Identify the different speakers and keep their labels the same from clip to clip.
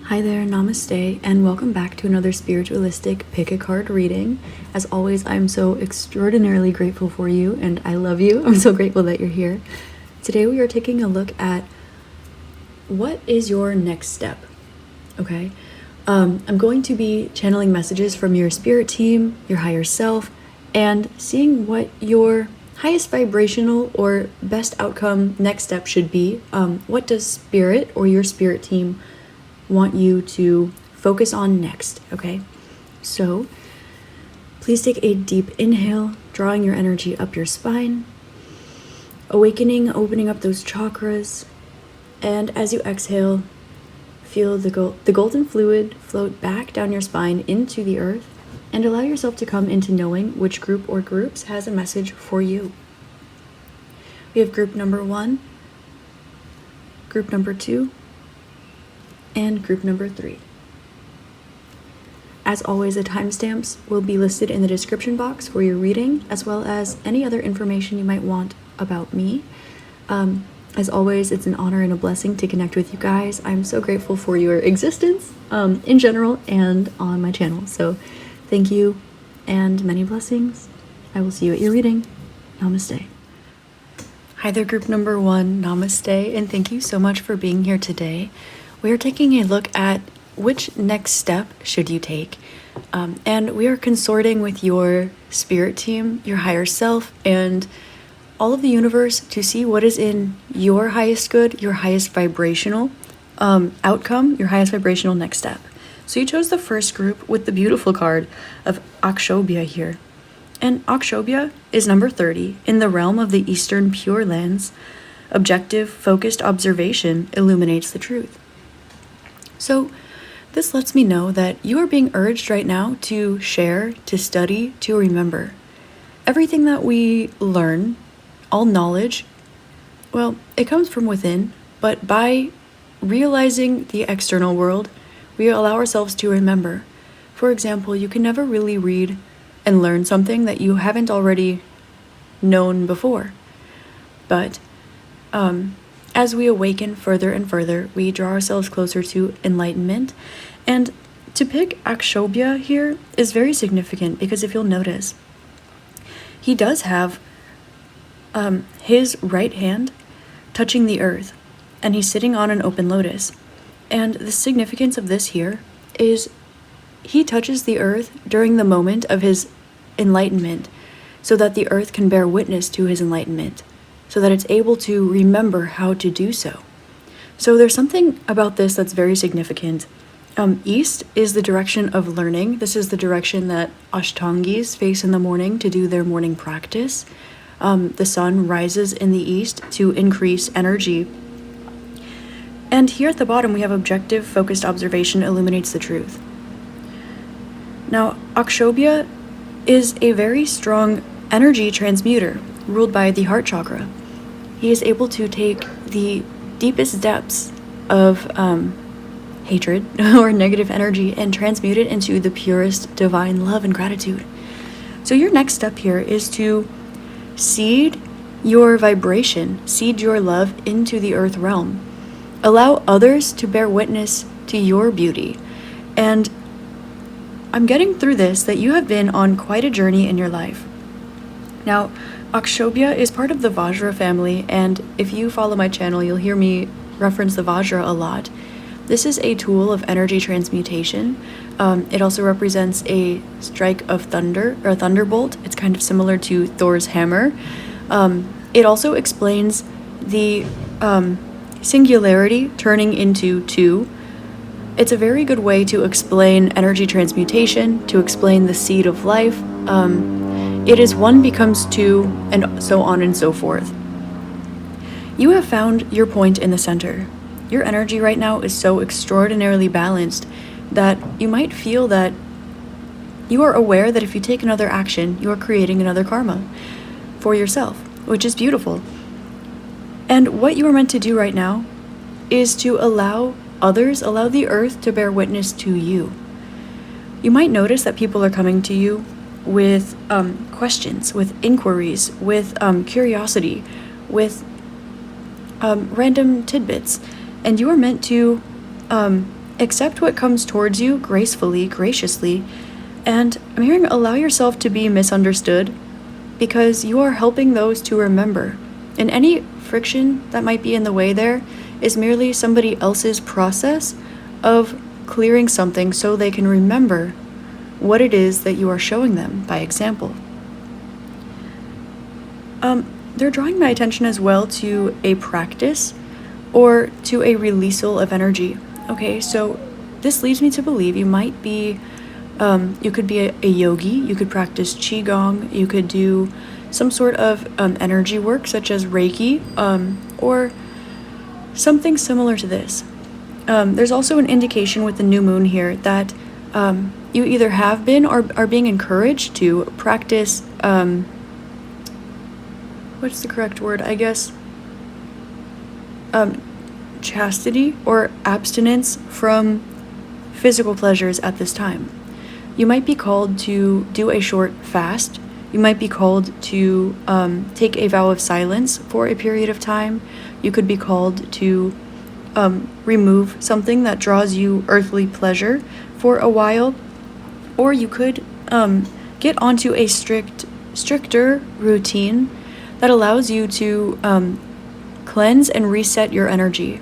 Speaker 1: Hi there, namaste, and welcome back to another spiritualistic pick a card reading. As always, I'm so extraordinarily grateful for you, and I love you. I'm so grateful that you're here. Today we are taking a look at what is your next step, okay? I'm going to be channeling messages from your spirit team, your higher self, and seeing what your highest vibrational or best outcome next step should be. What does spirit or your spirit team want you to focus on next, okay? So please take a deep inhale, drawing your energy up your spine, awakening, opening up those chakras, and as you exhale, feel the golden fluid float back down your spine into the earth, and allow yourself to come into knowing which group or groups has a message for you. We have group number 1, group number 2, and group number 3. As always, the timestamps will be listed in the description box for your reading, as well as any other information you might want about me. As always, it's an honor and a blessing to connect with you guys. I'm so grateful for your existence in general and on my channel. So thank you and many blessings. I will see you at your reading. Namaste. Hi there, group number 1. Namaste, and thank you so much for being here today. We are taking a look at which next step should you take, and we are consorting with your spirit team, your higher self, and all of the universe to see what is in your highest good, your highest vibrational outcome, your highest vibrational next step. So you chose the first group with the beautiful card of Akshobhya here. And Akshobhya is number 30 in the realm of the Eastern Pure Lands. Objective, focused observation illuminates the truth. So this lets me know that you are being urged right now to share, to study, to remember. Everything that we learn, all knowledge, well, it comes from within, but by realizing the external world, we allow ourselves to remember. For example, you can never really read and learn something that you haven't already known before. But as we awaken further and further, we draw ourselves closer to enlightenment. And to pick Akshobhya here is very significant because if you'll notice, he does have his right hand touching the earth, and he's sitting on an open lotus. And the significance of this here is he touches the earth during the moment of his enlightenment so that the earth can bear witness to his enlightenment, so that it's able to remember how to do so. So there's something about this that's very significant. East is the direction of learning. This is the direction that Ashtangis face in the morning to do their morning practice. The sun rises in the east to increase energy. And here at the bottom we have objective, focused observation illuminates the truth. Now, Akshobhya is a very strong energy transmuter ruled by the heart chakra. He is able to take the deepest depths of hatred or negative energy and transmute it into the purest divine love and gratitude. So your next step here is to seed your vibration, seed your love into the earth realm. Allow others to bear witness to your beauty. And I'm getting through this that you have been on quite a journey in your life. Now, Akshobhya is part of the Vajra family, and if you follow my channel, you'll hear me reference the Vajra a lot. This is a tool of energy transmutation. It also represents a strike of thunder, or a thunderbolt. It's kind of similar to Thor's hammer. It also explains the singularity turning into two. It's a very good way to explain energy transmutation, to explain the seed of life. It is one becomes two, and so on and so forth. You have found your point in the center. Your energy right now is so extraordinarily balanced that you might feel that you are aware that if you take another action, you are creating another karma for yourself, which is beautiful. And what you are meant to do right now is to allow others, allow the earth to bear witness to you. You might notice that people are coming to you with questions, with inquiries, with curiosity, with random tidbits, and you are meant to accept what comes towards you gracefully, graciously, and I'm hearing allow yourself to be misunderstood because you are helping those to remember. And any friction that might be in the way there is merely somebody else's process of clearing something so they can remember what it is that you are showing them by example. They're drawing my attention as well to a practice or to a releasal of energy. Okay, so this leads me to believe you might be, you could be a yogi, you could practice qigong, you could do some sort of energy work such as Reiki, or something similar to this. There's also an indication with the new moon here that you either have been or are being encouraged to practice, what's the correct word? I guess chastity or abstinence from physical pleasures at this time. You might be called to do a short fast. You might be called to take a vow of silence for a period of time. You could be called to remove something that draws you earthly pleasure for a while. Or you could get onto a stricter routine that allows you to cleanse and reset your energy.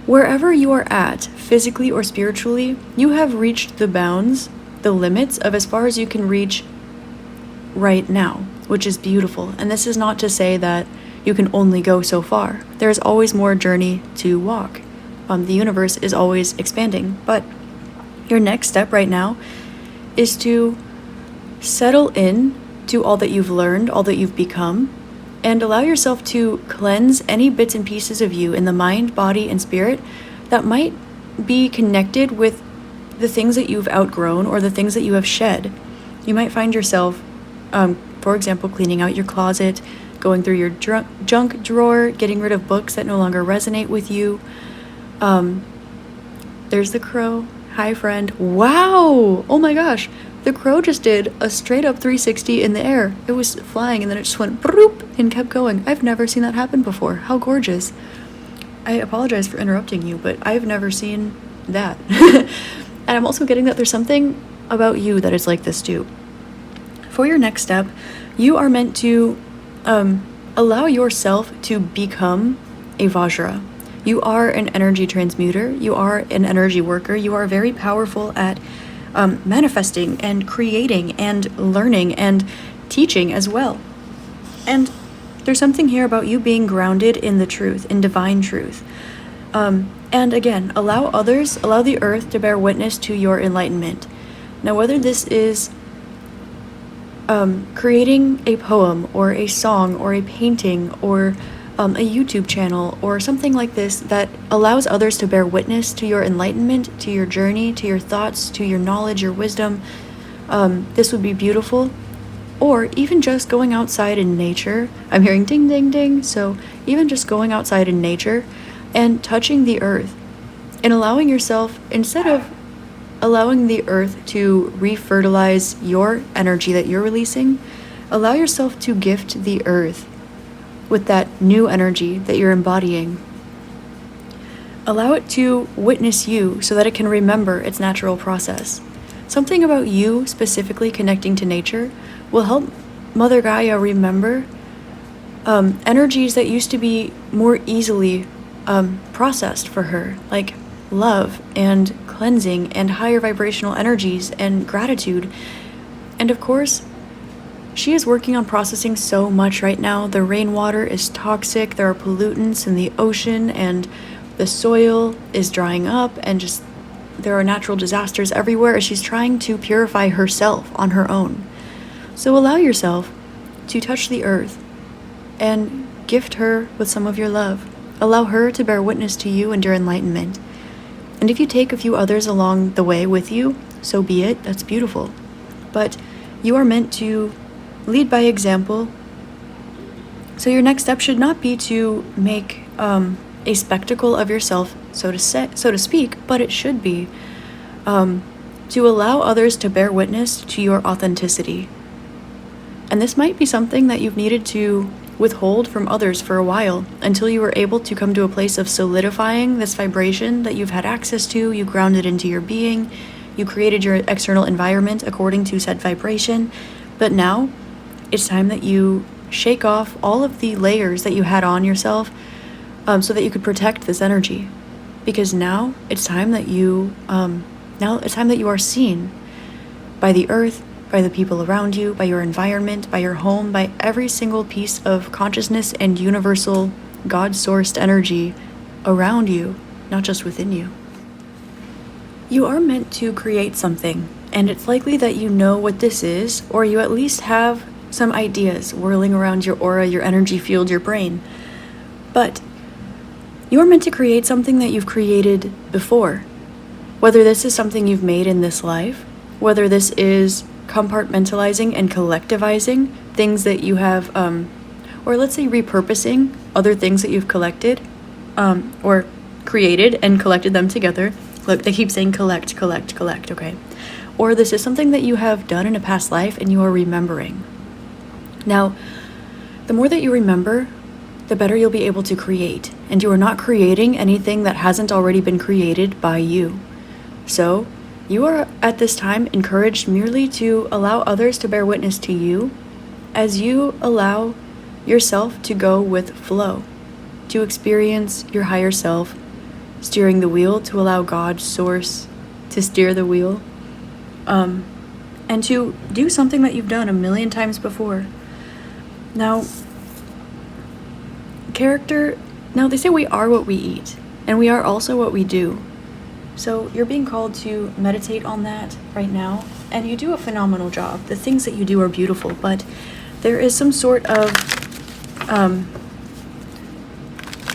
Speaker 1: Wherever you are at, physically or spiritually, you have reached the bounds, the limits of as far as you can reach right now, which is beautiful. And this is not to say that you can only go so far. There's always more journey to walk. The universe is always expanding, but your next step right now is to settle in to all that you've learned, all that you've become, and allow yourself to cleanse any bits and pieces of you in the mind, body, and spirit that might be connected with the things that you've outgrown or the things that you have shed. You might find yourself, for example, cleaning out your closet, going through your junk drawer, getting rid of books that no longer resonate with you. There's the crow. Hi, friend. Wow! Oh my gosh. The crow just did a straight up 360 in the air. It was flying and then it just went broop and kept going. I've never seen that happen before. How gorgeous. I apologize for interrupting you, but I've never seen that. And I'm also getting that there's something about you that is like this too. For your next step, you are meant to allow yourself to become a Vajra. You are an energy transmuter. You are an energy worker. You are very powerful at manifesting and creating and learning and teaching as well. And there's something here about you being grounded in the truth, in divine truth. And again, allow the earth to bear witness to your enlightenment. Now, whether this is creating a poem or a song or a painting or a YouTube channel or something like this that allows others to bear witness to your enlightenment, to your journey, to your thoughts, to your knowledge, your wisdom, this would be beautiful. Or even just going outside in nature. I'm hearing ding, ding, ding. So even just going outside in nature and touching the earth and allowing yourself, instead of allowing the earth to refertilize your energy that you're releasing, allow yourself to gift the earth with that new energy that you're embodying. Allow it to witness you so that it can remember its natural process. Something about you specifically connecting to nature will help Mother Gaia remember energies that used to be more easily processed for her, like love and cleansing and higher vibrational energies and gratitude. And of course, she is working on processing so much right now. The rainwater is toxic, there are pollutants in the ocean, and the soil is drying up, and just there are natural disasters everywhere as she's trying to purify herself on her own. So allow yourself to touch the earth and gift her with some of your love. Allow her to bear witness to you and your enlightenment. And if you take a few others along the way with you, so be it, that's beautiful. But you are meant to lead by example. So your next step should not be to make a spectacle of yourself, so to speak, but it should be to allow others to bear witness to your authenticity. And this might be something that you've needed to withhold from others for a while until you were able to come to a place of solidifying this vibration that you've had access to. You grounded into your being. You created your external environment according to said vibration. But now it's time that you shake off all of the layers that you had on yourself so that you could protect this energy. Because now it's time that you are seen by the earth, by the people around you, by your environment, by your home, by every single piece of consciousness and universal God-sourced energy around you, not just within you. You are meant to create something, and it's likely that you know what this is, or you at least have some ideas whirling around your aura, your energy field, your brain. But you're meant to create something that you've created before. Whether this is something you've made in this life, whether this is compartmentalizing and collectivizing things that you have, or let's say repurposing other things that you've collected, or created and collected them together. Look, they keep saying collect, okay? Or this is something that you have done in a past life and you are remembering. Now, the more that you remember, the better you'll be able to create. And you are not creating anything that hasn't already been created by you. So, you are at this time encouraged merely to allow others to bear witness to you as you allow yourself to go with flow, to experience your higher self, steering the wheel, to allow God's source to steer the wheel, and to do something that you've done a million times before. Now, they say we are what we eat, and we are also what we do. So you're being called to meditate on that right now, and you do a phenomenal job. The things that you do are beautiful, but there is some sort of,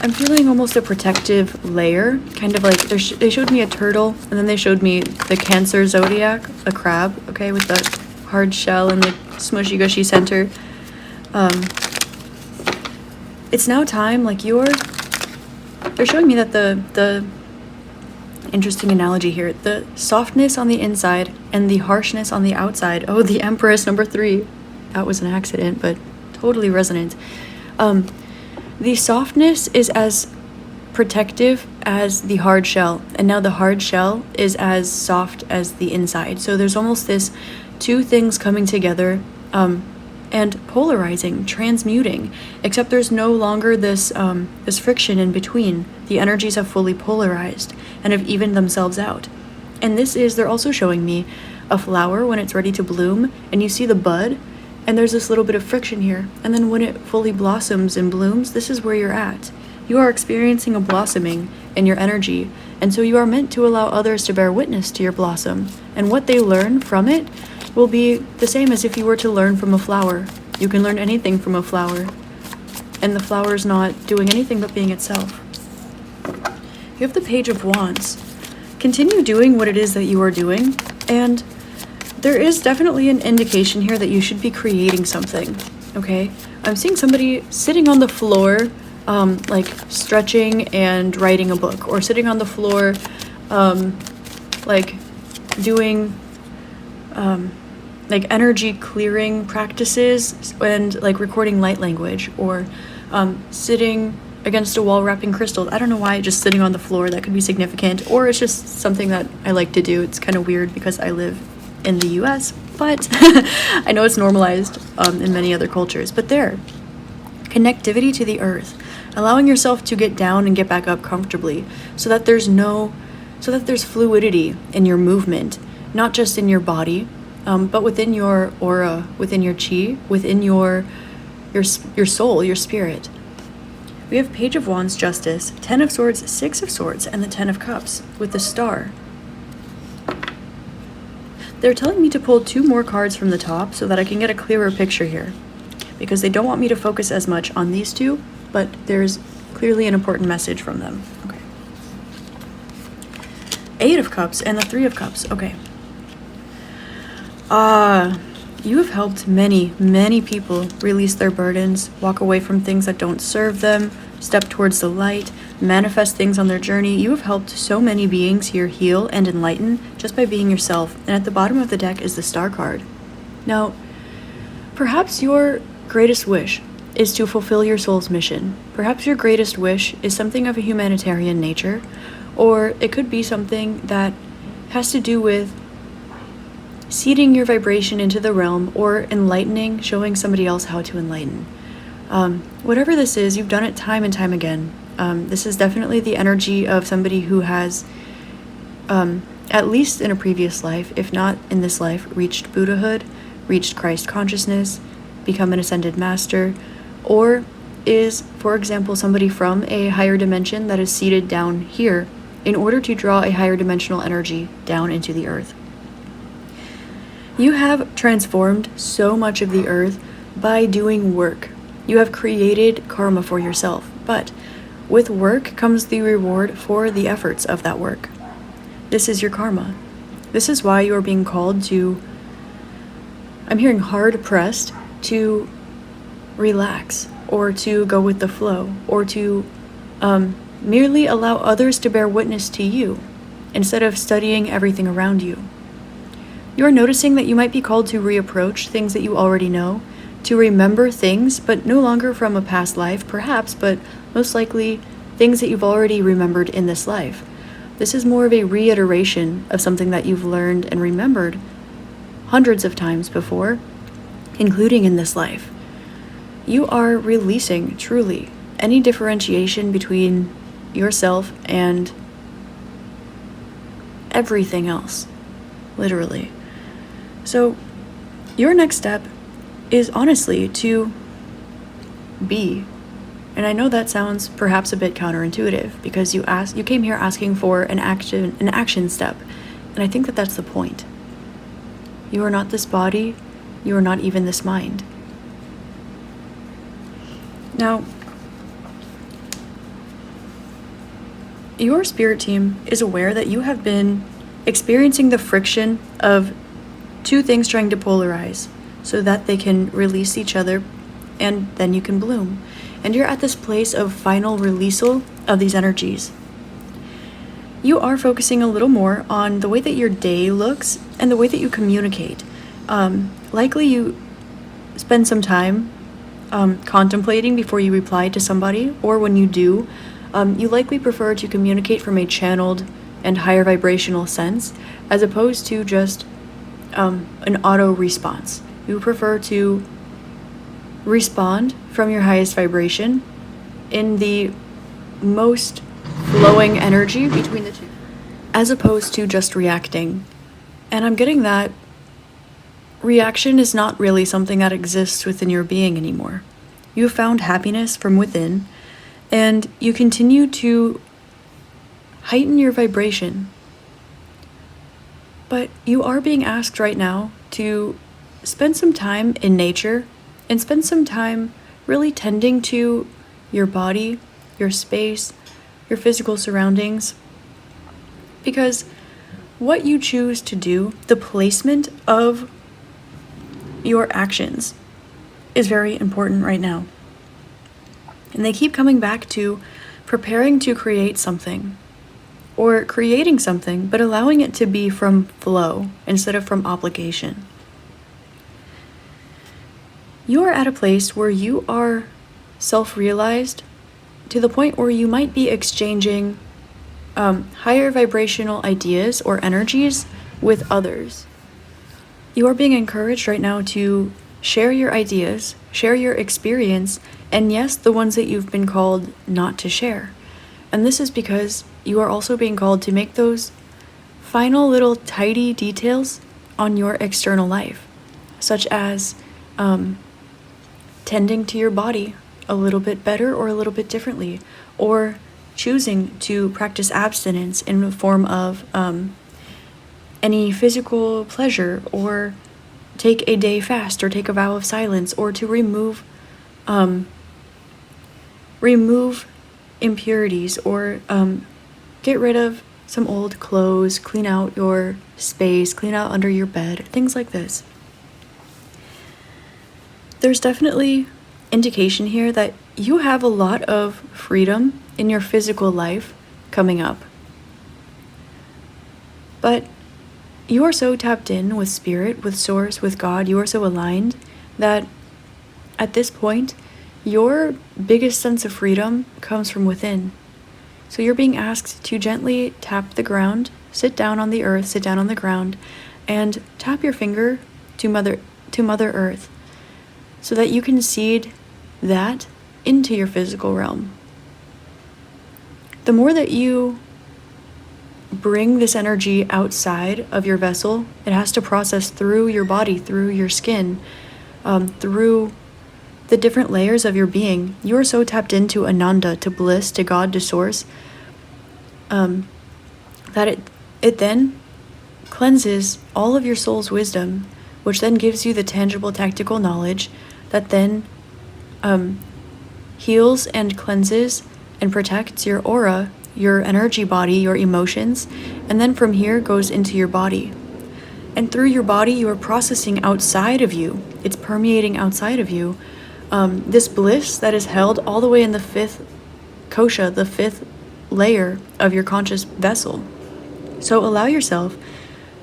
Speaker 1: I'm feeling almost a protective layer, kind of like, they showed me a turtle, and then they showed me the Cancer zodiac, a crab, okay, with the hard shell and the smushy gushy center. It's now time, like they're showing me that the interesting analogy here, the softness on the inside and the harshness on the outside. Oh, the Empress number 3. That was an accident, but totally resonant. The softness is as protective as the hard shell, and now the hard shell is as soft as the inside. So there's almost this two things coming together, and polarizing, transmuting, except there's no longer this friction in between. The energies have fully polarized and have evened themselves out. And they're also showing me a flower when it's ready to bloom, and you see the bud, and there's this little bit of friction here. And then when it fully blossoms and blooms, this is where you're at. You are experiencing a blossoming in your energy, and so you are meant to allow others to bear witness to your blossom. And what they learn from it will be the same as if you were to learn from a flower. You can learn anything from a flower, and the flower's not doing anything but being itself. You have the Page of Wands. Continue doing what it is that you are doing, and there is definitely an indication here that you should be creating something, okay? I'm seeing somebody sitting on the floor, like stretching and writing a book, or sitting on the floor, like doing, like energy clearing practices and like recording light language, or sitting against a wall wrapping crystals. I don't know why, just sitting on the floor, that could be significant, or it's just something that I like to do. It's kind of weird because I live in the US, but I know it's normalized in many other cultures. But connectivity to the earth, allowing yourself to get down and get back up comfortably, so that there's fluidity in your movement, not just in your body, but within your aura, within your chi, within your soul, your spirit. We have Page of Wands, Justice, 10 of Swords, 6 of Swords, and the 10 of Cups with the Star. They're telling me to pull 2 more cards from the top so that I can get a clearer picture here, because they don't want me to focus as much on these 2, but there's clearly an important message from them. Okay. 8 of Cups and the 3 of Cups. Okay. You have helped many, many people release their burdens, walk away from things that don't serve them, step towards the light, manifest things on their journey. You have helped so many beings here heal and enlighten just by being yourself. And at the bottom of the deck is the Star card. Now, perhaps your greatest wish is to fulfill your soul's mission. Perhaps your greatest wish is something of a humanitarian nature, or it could be something that has to do with seeding your vibration into the realm or enlightening, showing somebody else how to enlighten. Whatever this is, you've done it time and time again. This is definitely the energy of somebody who has, at least in a previous life, if not in this life, reached Buddhahood, reached Christ consciousness, become an ascended master, or is, for example, somebody from a higher dimension that is seated down here in order to draw a higher dimensional energy down into the earth. You have transformed so much of the earth by doing work. You have created karma for yourself, but with work comes the reward for the efforts of that work. This is your karma. This is why you are being called to, I'm hearing hard pressed, to relax, or to go with the flow, or to merely allow others to bear witness to you, instead of studying everything around you. You are noticing that you might be called to reapproach things that you already know, to remember things, but no longer from a past life, perhaps, but most likely things that you've already remembered in this life. This is more of a reiteration of something that you've learned and remembered hundreds of times before, including in this life. You are releasing, truly, any differentiation between yourself and everything else, literally. So, your next step is honestly to be. And I know that sounds perhaps a bit counterintuitive because you came here asking for an action step. And I think that that's the point. You are not this body, you are not even this mind. Now, your spirit team is aware that you have been experiencing the friction of two things trying to polarize so that they can release each other and then you can bloom. And you're at this place of final releasal of these energies. You are focusing a little more on the way that your day looks and the way that you communicate. Likely you spend some time contemplating before you reply to somebody, or when you do, you likely prefer to communicate from a channeled and higher vibrational sense as opposed to just an auto response. You prefer to respond from your highest vibration in the most flowing energy between the two, as opposed to just reacting. And I'm getting that reaction is not really something that exists within your being anymore. You have found happiness from within, and you continue to heighten your vibration. But you are being asked right now to spend some time in nature and spend some time really tending to your body, your space, your physical surroundings. Because what you choose to do, the placement of your actions, is very important right now. And they keep coming back to preparing to create something, or creating something, but allowing it to be from flow instead of from obligation. You are at a place where you are self-realized to the point where you might be exchanging higher vibrational ideas or energies with others. You are being encouraged right now to share your ideas, share your experience, and yes, the ones that you've been called not to share. And this is because you are also being called to make those final little tidy details on your external life, such as tending to your body a little bit better or a little bit differently, or choosing to practice abstinence in the form of any physical pleasure, or take a day fast, or take a vow of silence, or to remove impurities, or get rid of some old clothes, clean out your space, clean out under your bed, things like this. There's definitely indication here that you have a lot of freedom in your physical life coming up. But you are so tapped in with spirit, with source, with God, you are so aligned that at this point, your biggest sense of freedom comes from within. So you're being asked to gently tap the ground, sit down on the earth, sit down on the ground, and tap your finger to Mother Earth so that you can seed that into your physical realm. The more that you bring this energy outside of your vessel, it has to process through your body, through your skin, through the different layers of your being. You are so tapped into Ananda, to bliss, to God, to Source, that it then cleanses all of your soul's wisdom, which then gives you the tangible, tactical knowledge that then heals and cleanses and protects your aura, your energy body, your emotions, and then from here goes into your body. And through your body, you are processing outside of you. It's permeating outside of you. This bliss that is held all the way in the fifth kosha, the fifth layer of your conscious vessel. So allow yourself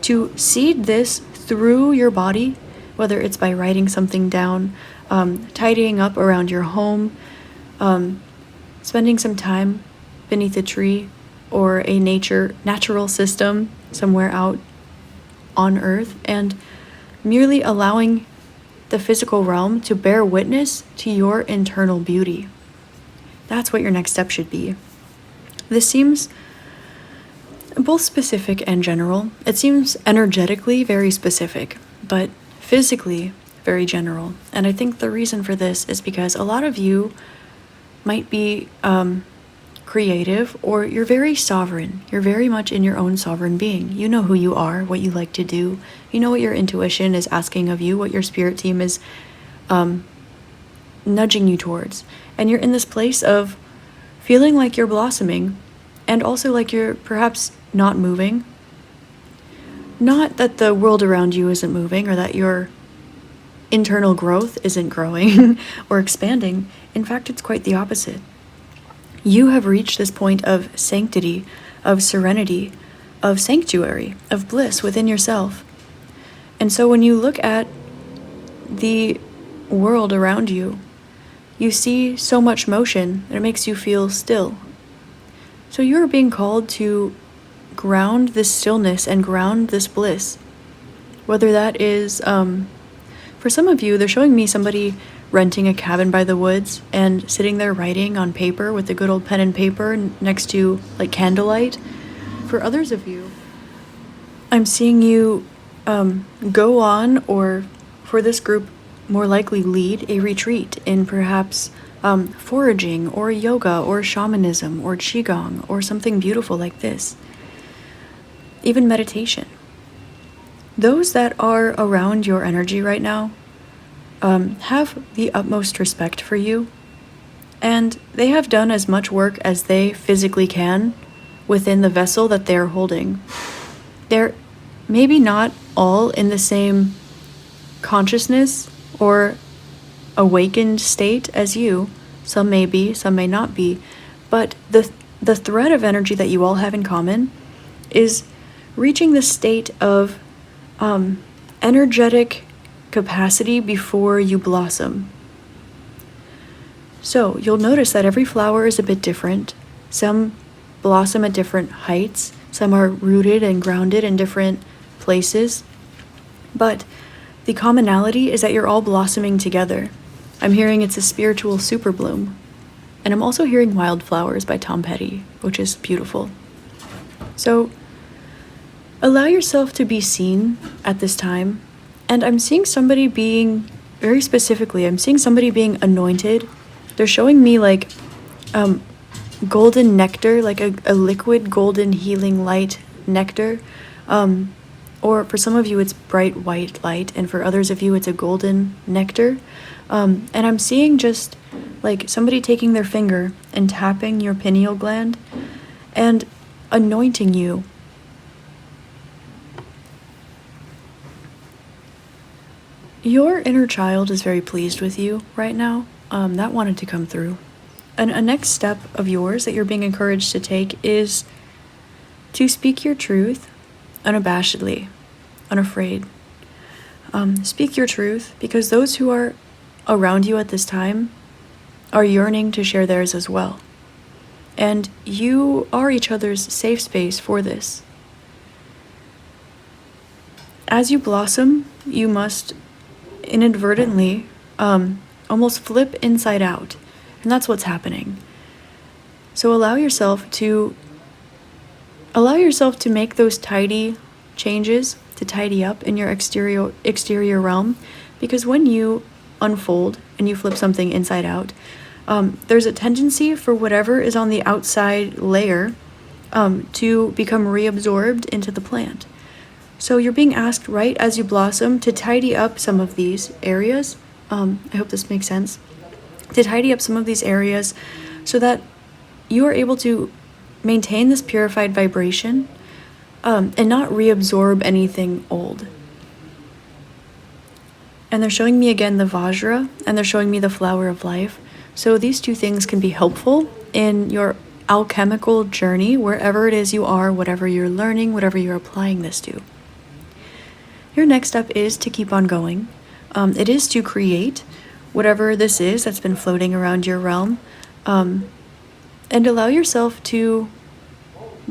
Speaker 1: to seed this through your body, whether it's by writing something down, tidying up around your home, spending some time beneath a tree or a natural system somewhere out on earth, and merely allowing the physical realm to bear witness to your internal beauty. That's what your next step should be. This seems both specific and general. It seems energetically very specific, but physically very general. And I think the reason for this is because a lot of you might be creative, or you're very sovereign. You're very much in your own sovereign being. You know who you are, what you like to do. You know what your intuition is asking of you, what your spirit team is nudging you towards. And you're in this place of feeling like you're blossoming, and also like you're perhaps not moving. Not that the world around you isn't moving, or that your internal growth isn't growing or expanding. In fact, it's quite the opposite. You have reached this point of sanctity, of serenity, of sanctuary, of bliss within yourself. And so when you look at the world around you, you see so much motion that it makes you feel still. So you're being called to ground this stillness and ground this bliss. Whether that is, for some of you, they're showing me somebody renting a cabin by the woods and sitting there writing on paper with a good old pen and paper next to like candlelight. For others of you, I'm seeing you go on, or for this group, more likely lead a retreat in perhaps foraging or yoga or shamanism or qigong or something beautiful like this. Even meditation. Those that are around your energy right now have the utmost respect for you, and they have done as much work as they physically can within the vessel that they're holding. They're maybe not all in the same consciousness or awakened state as you. Some may be, some may not be, but the thread of energy that you all have in common is reaching the state of energetic capacity before you blossom. So you'll notice that every flower is a bit different. Some blossom at different heights. Some are rooted and grounded in different places. But the commonality is that you're all blossoming together. I'm hearing it's a spiritual super bloom. And I'm also hearing Wildflowers by Tom Petty, which is beautiful. So allow yourself to be seen at this time. And I'm seeing somebody being, very specifically, I'm seeing somebody being anointed. They're showing me like golden nectar, like a liquid golden healing light nectar. Or for some of you, it's bright white light. And for others of you, it's a golden nectar. And I'm seeing just like somebody taking their finger and tapping your pineal gland and anointing you. Your inner child is very pleased with you right now. That wanted to come through. And a next step of yours that you're being encouraged to take is to speak your truth unabashedly, unafraid. Speak your truth, because those who are around you at this time are yearning to share theirs as well. And you are each other's safe space for this. As you blossom, you must inadvertently almost flip inside out. And that's what's happening. So allow yourself to make those tidy changes, to tidy up in your exterior realm, because when you unfold and you flip something inside out, there's a tendency for whatever is on the outside layer to become reabsorbed into the plant. So you're being asked right as you blossom to tidy up some of these areas. I hope this makes sense. To tidy up some of these areas so that you are able to maintain this purified vibration and not reabsorb anything old. And they're showing me again the Vajra, and they're showing me the flower of life. So these two things can be helpful in your alchemical journey, wherever it is you are, whatever you're learning, whatever you're applying this to. Your next step is to keep on going. It is to create whatever this is that's been floating around your realm, and allow yourself to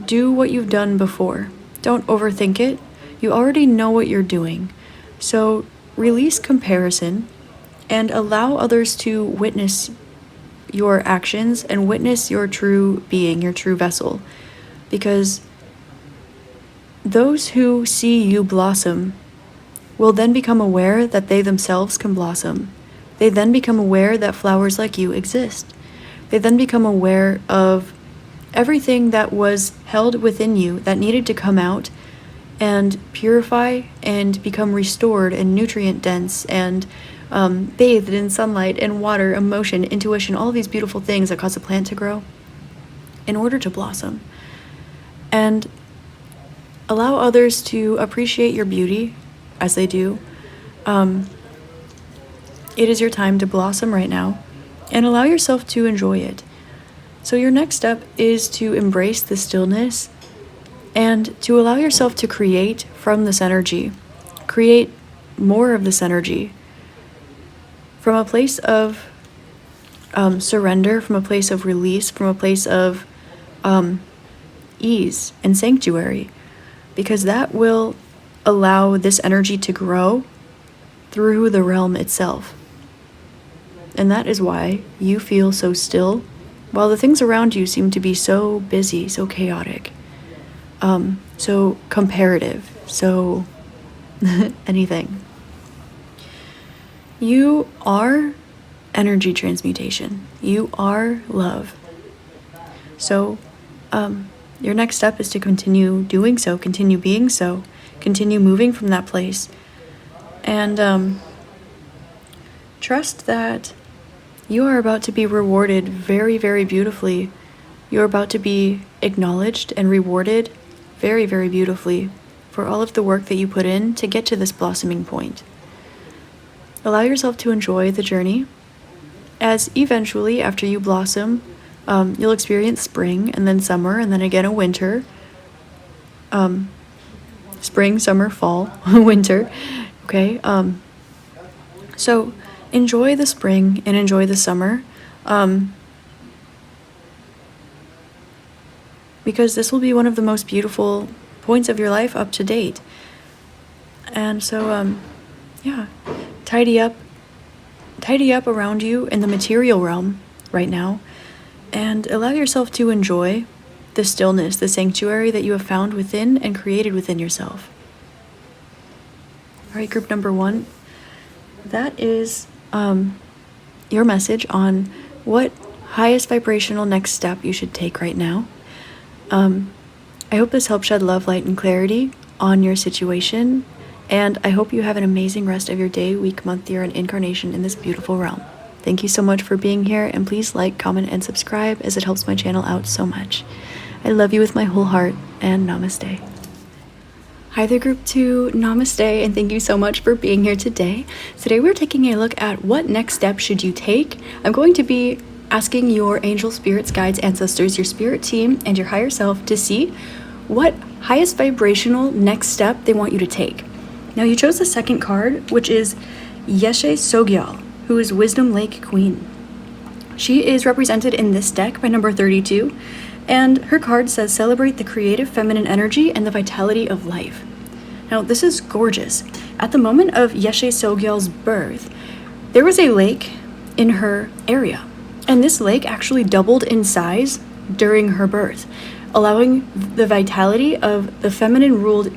Speaker 1: do what you've done before. Don't overthink it. You already know what you're doing. So release comparison and allow others to witness your actions and witness your true being, your true vessel. Because those who see you blossom will then become aware that they themselves can blossom. They then become aware that flowers like you exist. They then become aware of everything that was held within you that needed to come out and purify and become restored and nutrient dense and bathed in sunlight and water, emotion, intuition, all of these beautiful things that cause a plant to grow in order to blossom. And allow others to appreciate your beauty as they do. It is your time to blossom right now, and allow yourself to enjoy it. So your next step is to embrace the stillness and to allow yourself to create from this energy. Create more of this energy from a place of surrender, from a place of release, from a place of ease and sanctuary, because that will allow this energy to grow through the realm itself. And that is why you feel so still, while the things around you seem to be so busy, so chaotic, so comparative, so anything. You are energy transmutation. You are love. So your next step is to continue doing so, continue being so, continue moving from that place. And trust that you are about to be rewarded very, very beautifully. You're about to be acknowledged and rewarded very, very beautifully for all of the work that you put in to get to this blossoming point. Allow yourself to enjoy the journey, as eventually, after you blossom, you'll experience spring and then summer and then again a winter. Spring, summer, fall, winter. Okay. So enjoy the spring and enjoy the summer, because this will be one of the most beautiful points of your life up to date. And so, tidy up around you in the material realm right now, and allow yourself to enjoy the stillness, the sanctuary that you have found within and created within yourself. All right, group number 1, that is your message on what highest vibrational next step you should take right now. I hope this helps shed love, light, and clarity on your situation, and I hope you have an amazing rest of your day, week, month, year, and incarnation in this beautiful realm. Thank you so much for being here, and please like, comment, and subscribe, as it helps my channel out so much. I love you with my whole heart, and namaste. Hi there, group 2, namaste, and thank you so much for being here today. Today we're taking a look at what next step should you take. I'm going to be asking your angel, spirits, guides, ancestors, your spirit team, and your higher self to see what highest vibrational next step they want you to take. Now you chose the second card, which is Yeshe Tsogyal, who is Wisdom Lake Queen. She is represented in this deck by number 32, and her card says, celebrate the creative feminine energy and the vitality of life. Now, this is gorgeous. At the moment of Yeshe Tsogyal's birth, there was a lake in her area, and this lake actually doubled in size during her birth, allowing the vitality of the feminine-ruled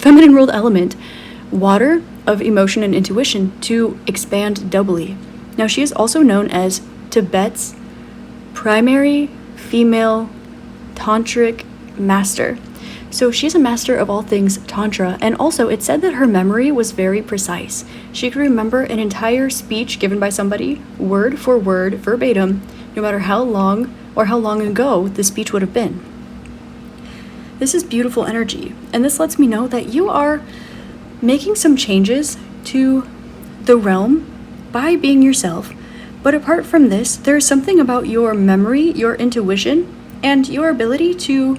Speaker 1: feminine-ruled element, water of emotion and intuition, to expand doubly. Now, she is also known as Tibet's primary female tantric master. So she's a master of all things Tantra, and also it said that her memory was very precise. She could remember an entire speech given by somebody, word for word, verbatim, no matter how long or how long ago the speech would have been. This is beautiful energy, and this lets me know that you are making some changes to the realm by being yourself. But apart from this, there's something about your memory, your intuition, and your ability to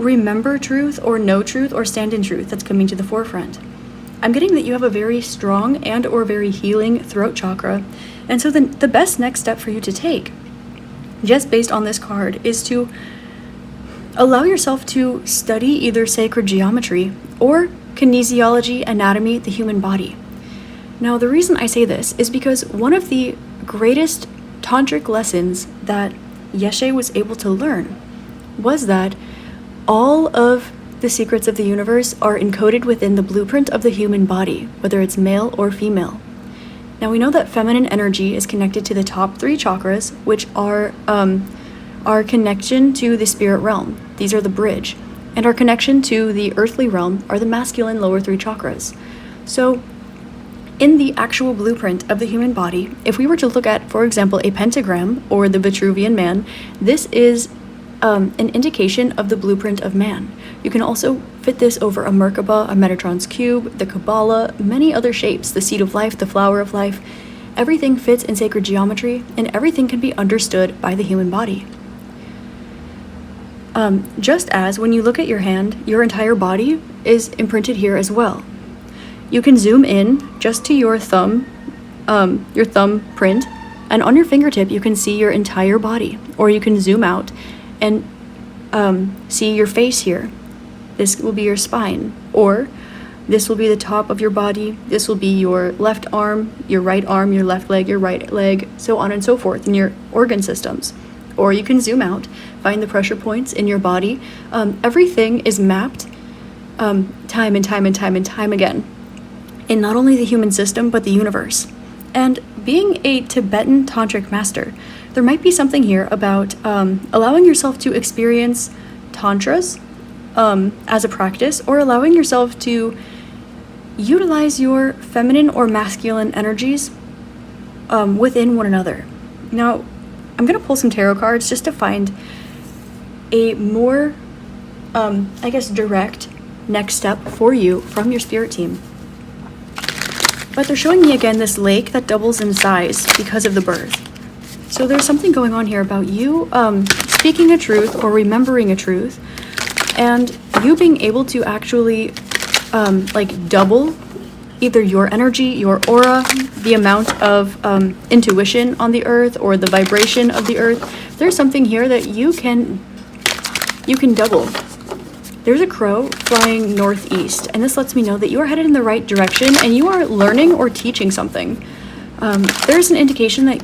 Speaker 1: remember truth or know truth or stand in truth that's coming to the forefront. I'm getting that you have a very strong and or very healing throat chakra, and so the best next step for you to take, just based on this card, is to allow yourself to study either sacred geometry or kinesiology, anatomy, the human body. Now, the reason I say this is because one of the greatest tantric lessons that Yeshe was able to learn was that all of the secrets of the universe are encoded within the blueprint of the human body, whether it's male or female. Now, we know that feminine energy is connected to the top 3 chakras, which are our connection to the spirit realm. These are the bridge. And our connection to the earthly realm are the masculine lower 3 chakras. So, in the actual blueprint of the human body, if we were to look at, for example, a pentagram or the Vitruvian man, this is an indication of the blueprint of man. You can also fit this over a Merkaba, a Metatron's cube, the Kabbalah, many other shapes, the seed of life, the flower of life. Everything fits in sacred geometry, and everything can be understood by the human body. Just as when you look at your hand, your entire body is imprinted here as well. You can zoom in just to your thumb print, and on your fingertip you can see your entire body, or you can zoom out and see your face here. This will be your spine, or this will be the top of your body. This will be your left arm, your left leg, your right leg, so on and so forth, in your organ systems. Or you can zoom out, find the pressure points in your body. Everything is mapped time and time again in not only the human system, but the universe. And being a Tibetan tantric master, there might be something here about allowing yourself to experience tantras as a practice, or allowing yourself to utilize your feminine or masculine energies within one another. Now, I'm going to pull some tarot cards just to find a more, direct next step for you from your spirit team. But they're showing me again this lake that doubles in size because of the birth. So there's something going on here about you speaking a truth or remembering a truth, and you being able to actually double either your energy, your aura, the amount of intuition on the earth, or the vibration of the earth. There's something here that you can double. There's a crow flying northeast, and this lets me know that you are headed in the right direction and you are learning or teaching something. There's an indication that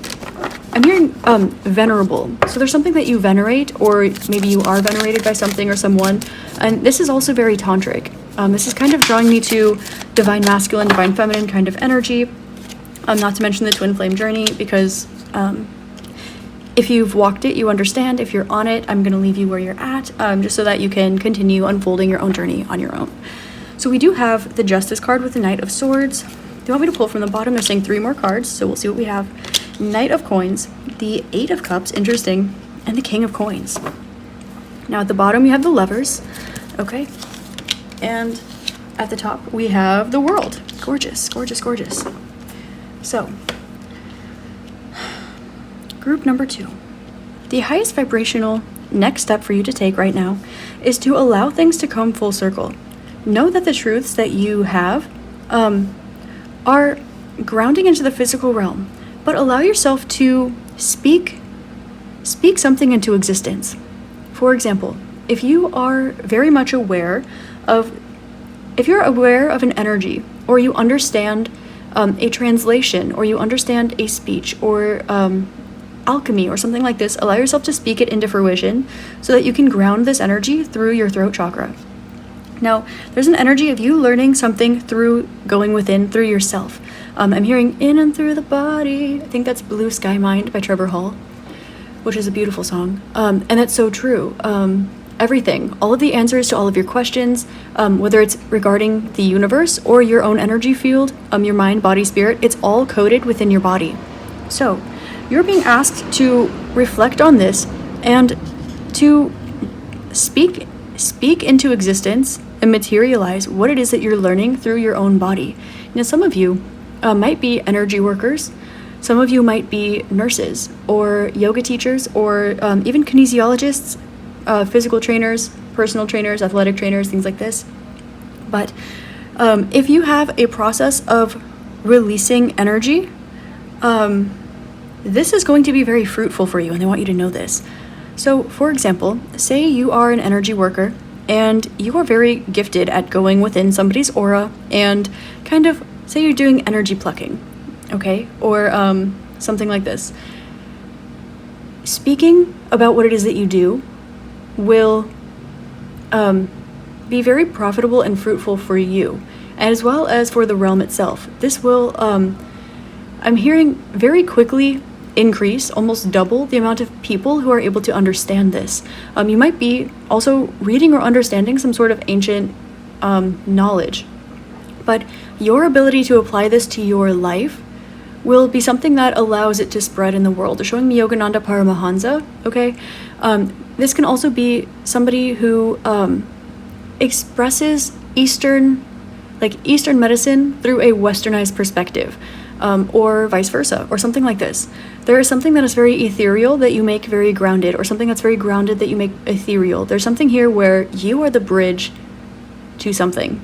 Speaker 1: I'm hearing venerable. So there's something that you venerate, or maybe you are venerated by something or someone. And this is also very tantric. This is kind of drawing me to divine masculine, divine feminine kind of energy. Not to mention the twin flame journey, because if you've walked it, you understand. If you're on it, I'm going to leave you where you're at, just so that you can continue unfolding your own journey on your own. So we do have the Justice card with the Knight of Swords. They want me to pull from the bottom. They're saying 3 more cards, so we'll see what we have. Knight of Coins, the 8 of Cups, interesting, and the King of Coins. Now at the bottom, you have the Lovers, okay? And at the top, we have the World. Gorgeous, gorgeous, gorgeous. So, group number 2. The highest vibrational next step for you to take right now is to allow things to come full circle. Know that the truths that you have are grounding into the physical realm. but allow yourself to speak something into existence. For example, if you are very much aware of, if you're aware of an energy, or you understand a translation, or you understand a speech, or alchemy, or something like this, allow yourself to speak it into fruition so that you can ground this energy through your throat chakra. Now, there's an energy of you learning something through going within, through yourself. I'm hearing in and through the body. I think that's Blue Sky Mind by Trevor Hall, which is a beautiful song. And that's so true. Everything, all of the answers to all of your questions, whether it's regarding the universe or your own energy field, your mind, body, spirit, it's all coded within your body. So you're being asked to reflect on this and to speak into existence and materialize what it is that you're learning through your own body. Now, some of you might be energy workers. Some of you might be nurses or yoga teachers, or even kinesiologists, physical trainers, personal trainers, athletic trainers, things like this. But if you have a process of releasing energy, this is going to be very fruitful for you, and I want you to know this. So, for example, say you are an energy worker and you are very gifted at going within somebody's aura and kind of, say you're doing energy plucking, okay? Or something like this. Speaking about what it is that you do will be very profitable and fruitful for you, as well as for the realm itself. This will, I'm hearing, very quickly increase, almost double the amount of people who are able to understand this. You might be also reading or understanding some sort of ancient knowledge, but your ability to apply this to your life will be something that allows it to spread in the world. They're showing me Yogananda Paramahansa, okay? This can also be somebody who expresses Eastern medicine through a westernized perspective, or vice versa, or something like this. There is something that is very ethereal that you make very grounded, or something that's very grounded that you make ethereal. There's something here where you are the bridge to something.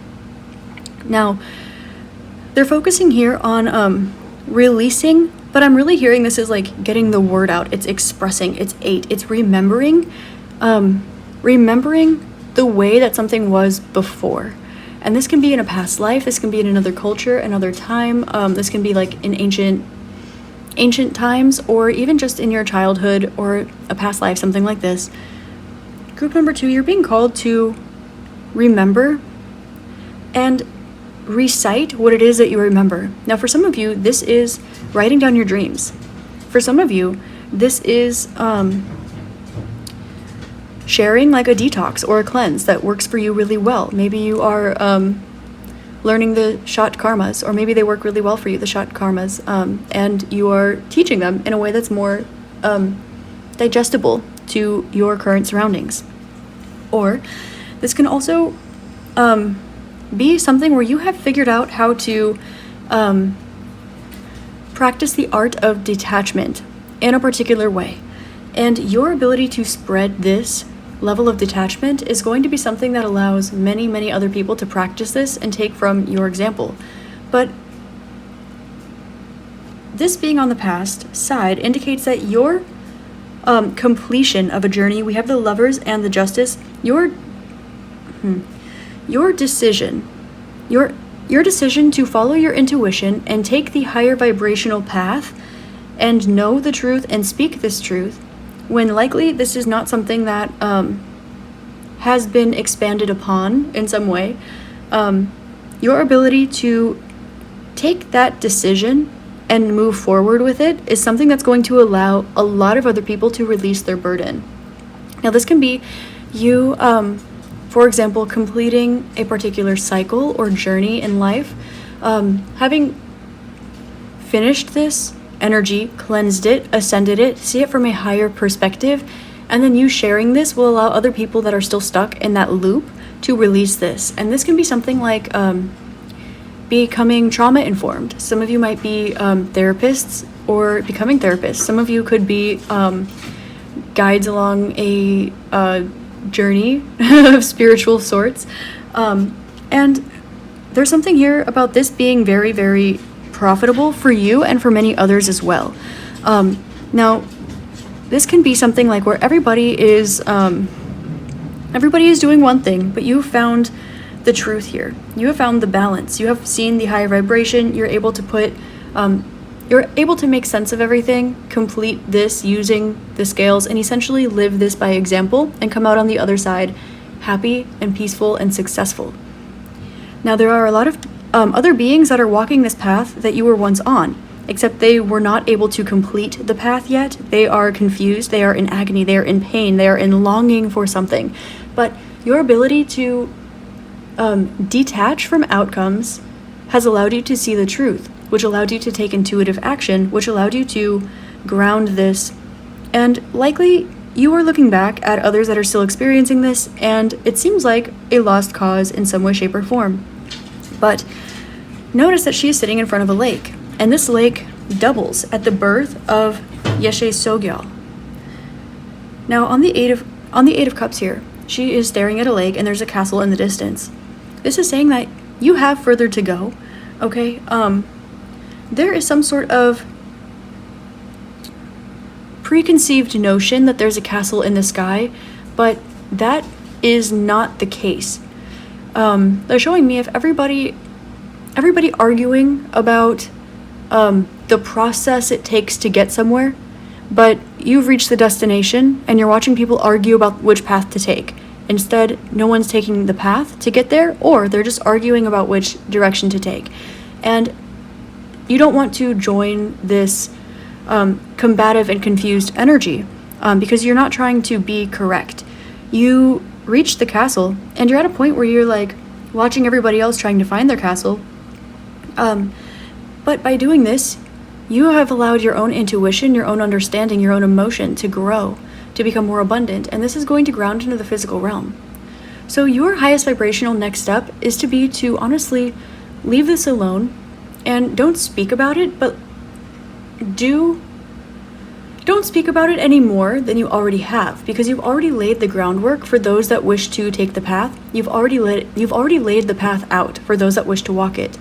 Speaker 1: Now, they're focusing here on releasing, but I'm really hearing this as like getting the word out. It's expressing, it's remembering, remembering the way that something was before. And this can be in a past life, this can be in another culture, another time, this can be like in ancient times, or even just in your childhood or a past life, something like this. Group number 2, you're being called to remember and recite what it is that you remember. Now, for some of you, this is writing down your dreams. For some of you, this is sharing like a detox or a cleanse that works for you really well. Maybe you are learning the shot karmas, or maybe they work really well for you, the shot karmas, and you are teaching them in a way that's more digestible to your current surroundings. Or this can also be something where you have figured out how to practice the art of detachment in a particular way. And your ability to spread this level of detachment is going to be something that allows many, many other people to practice this and take from your example. But this being on the past side indicates that your completion of a journey, we have the Lovers and the Justice, your decision to follow your intuition and take the higher vibrational path and know the truth and speak this truth, when likely this is not something that has been expanded upon in some way. Your ability to take that decision and move forward with it is something that's going to allow a lot of other people to release their burden. Now, this can be you, for example, completing a particular cycle or journey in life, having finished this energy, cleansed it, ascended it, see it from a higher perspective, and then you sharing this will allow other people that are still stuck in that loop to release this. And this can be something like becoming trauma informed. Some of you might be therapists or becoming therapists. Some of you could be guides along a journey of spiritual sorts. And there's something here about this being very, very profitable for you and for many others as well. Now, this can be something like where everybody is doing one thing, but you found the truth here. You have found the balance. You have seen the higher vibration. You're able to make sense of everything, complete this using the scales, and essentially live this by example and come out on the other side happy and peaceful and successful. Now, there are a lot of other beings that are walking this path that you were once on, except they were not able to complete the path yet. They are confused, they are in agony, they are in pain, they are in longing for something. But your ability to detach from outcomes has allowed you to see the truth, which allowed you to take intuitive action, which allowed you to ground this. And likely, you are looking back at others that are still experiencing this, and it seems like a lost cause in some way, shape, or form. But notice that she is sitting in front of a lake, and this lake doubles at the birth of Yeshe Tsogyal. Now, on the Eight of Cups here, she is staring at a lake, and there's a castle in the distance. This is saying that you have further to go, okay? There is some sort of preconceived notion that there's a castle in the sky, but that is not the case. They're showing me if everybody arguing about the process it takes to get somewhere, but you've reached the destination and you're watching people argue about which path to take. Instead, no one's taking the path to get there, or they're just arguing about which direction to take. And you don't want to join this combative and confused energy because you're not trying to be correct. You reach the castle and you're at a point where you're like watching everybody else trying to find their castle. But by doing this, you have allowed your own intuition, your own understanding, your own emotion to grow, to become more abundant, and this is going to ground into the physical realm. So your highest vibrational next step is to honestly leave this alone and don't speak about it, but don't speak about it any more than you already have, because you've already laid the groundwork for those that wish to take the path. You've already laid the path out for those that wish to walk it.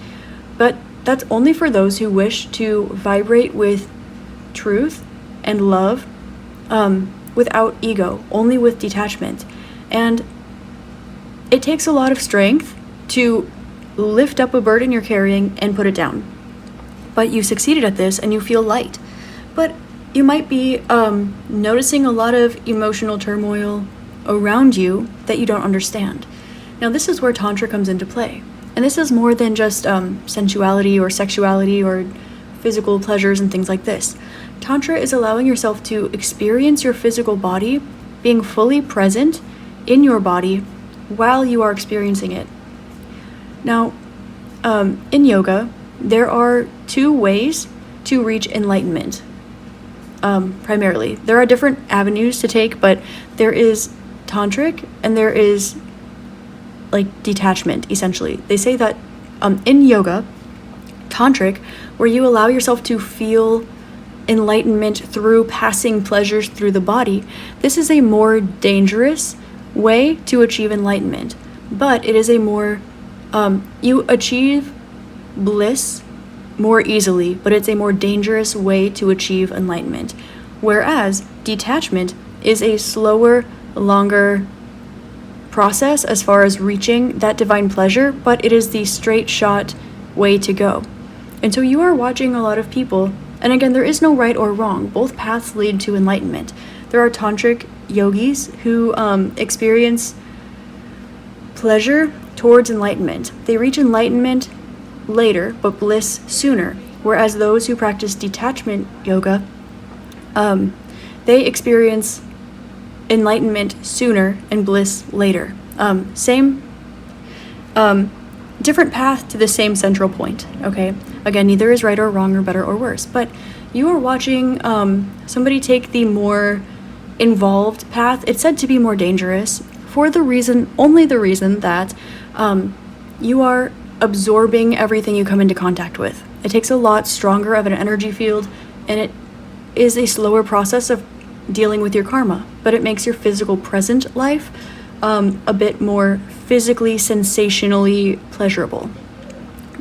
Speaker 1: But that's only for those who wish to vibrate with truth and love, without ego, only with detachment. And it takes a lot of strength to lift up a burden you're carrying and put it down. But you succeeded at this and you feel light. But you might be noticing a lot of emotional turmoil around you that you don't understand. Now, this is where Tantra comes into play. And this is more than just sensuality or sexuality or physical pleasures and things like this. Tantra is allowing yourself to experience your physical body, being fully present in your body while you are experiencing it. Now, in yoga, there are two ways to reach enlightenment. Primarily, there are different avenues to take, but there is tantric and there is like detachment, essentially. They say that in yoga, tantric, where you allow yourself to feel enlightenment through passing pleasures through the body, this is a more dangerous way to achieve enlightenment. But it is a more, you achieve bliss more easily, but it's a more dangerous way to achieve enlightenment. Whereas detachment is a slower, longer process as far as reaching that divine pleasure, but it is the straight shot way to go. And so you are watching a lot of people, and again, there is no right or wrong. Both paths lead to enlightenment. There are tantric yogis who experience pleasure towards enlightenment. They reach enlightenment later, but bliss sooner. Whereas those who practice detachment yoga, they experience enlightenment sooner and bliss later. Different path to the same central point, okay? Again, neither is right or wrong or better or worse, but you are watching somebody take the more involved path. It's said to be more dangerous for only the reason that you are absorbing everything you come into contact with. It takes a lot stronger of an energy field, and it is a slower process of dealing with your karma, but it makes your physical present life a bit more physically, sensationally pleasurable.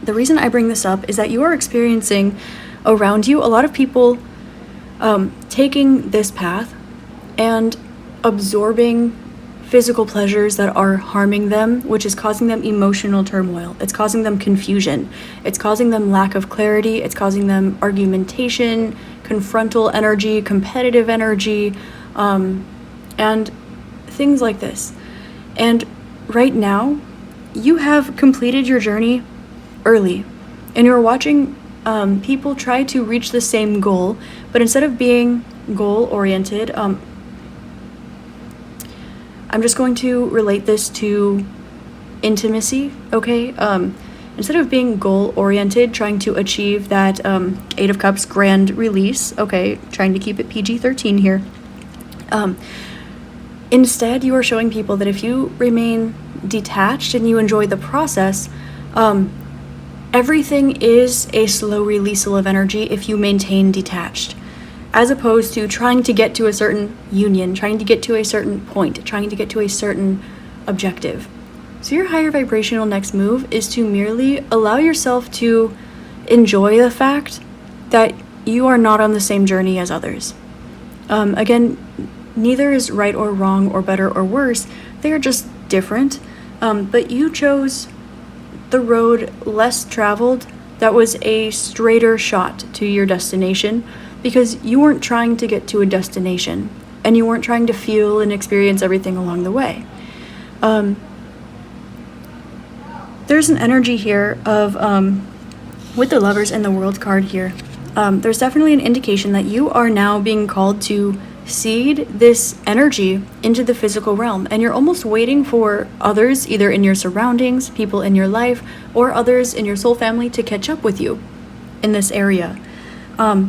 Speaker 1: The reason I bring this up is that you are experiencing around you a lot of people taking this path and absorbing physical pleasures that are harming them, which is causing them emotional turmoil. It's causing them confusion. It's causing them lack of clarity. It's causing them argumentation, confrontal energy, competitive energy, and things like this. And right now, you have completed your journey early, and you're watching people try to reach the same goal, but instead of being goal-oriented, I'm just going to relate this to intimacy, okay? Instead of being goal-oriented, trying to achieve that Eight of Cups grand release, okay, trying to keep it PG-13 here, instead you are showing people that if you remain detached and you enjoy the process, everything is a slow releasal of energy if you maintain detached, as opposed to trying to get to a certain union, trying to get to a certain point, trying to get to a certain objective. So your higher vibrational next move is to merely allow yourself to enjoy the fact that you are not on the same journey as others. Again, neither is right or wrong or better or worse. They are just different. But you chose the road less traveled that was a straighter shot to your destination, because you weren't trying to get to a destination and you weren't trying to feel and experience everything along the way. There's an energy here of, with the Lovers and the World card here, there's definitely an indication that you are now being called to seed this energy into the physical realm, and you're almost waiting for others, either in your surroundings, people in your life, or others in your soul family to catch up with you in this area. But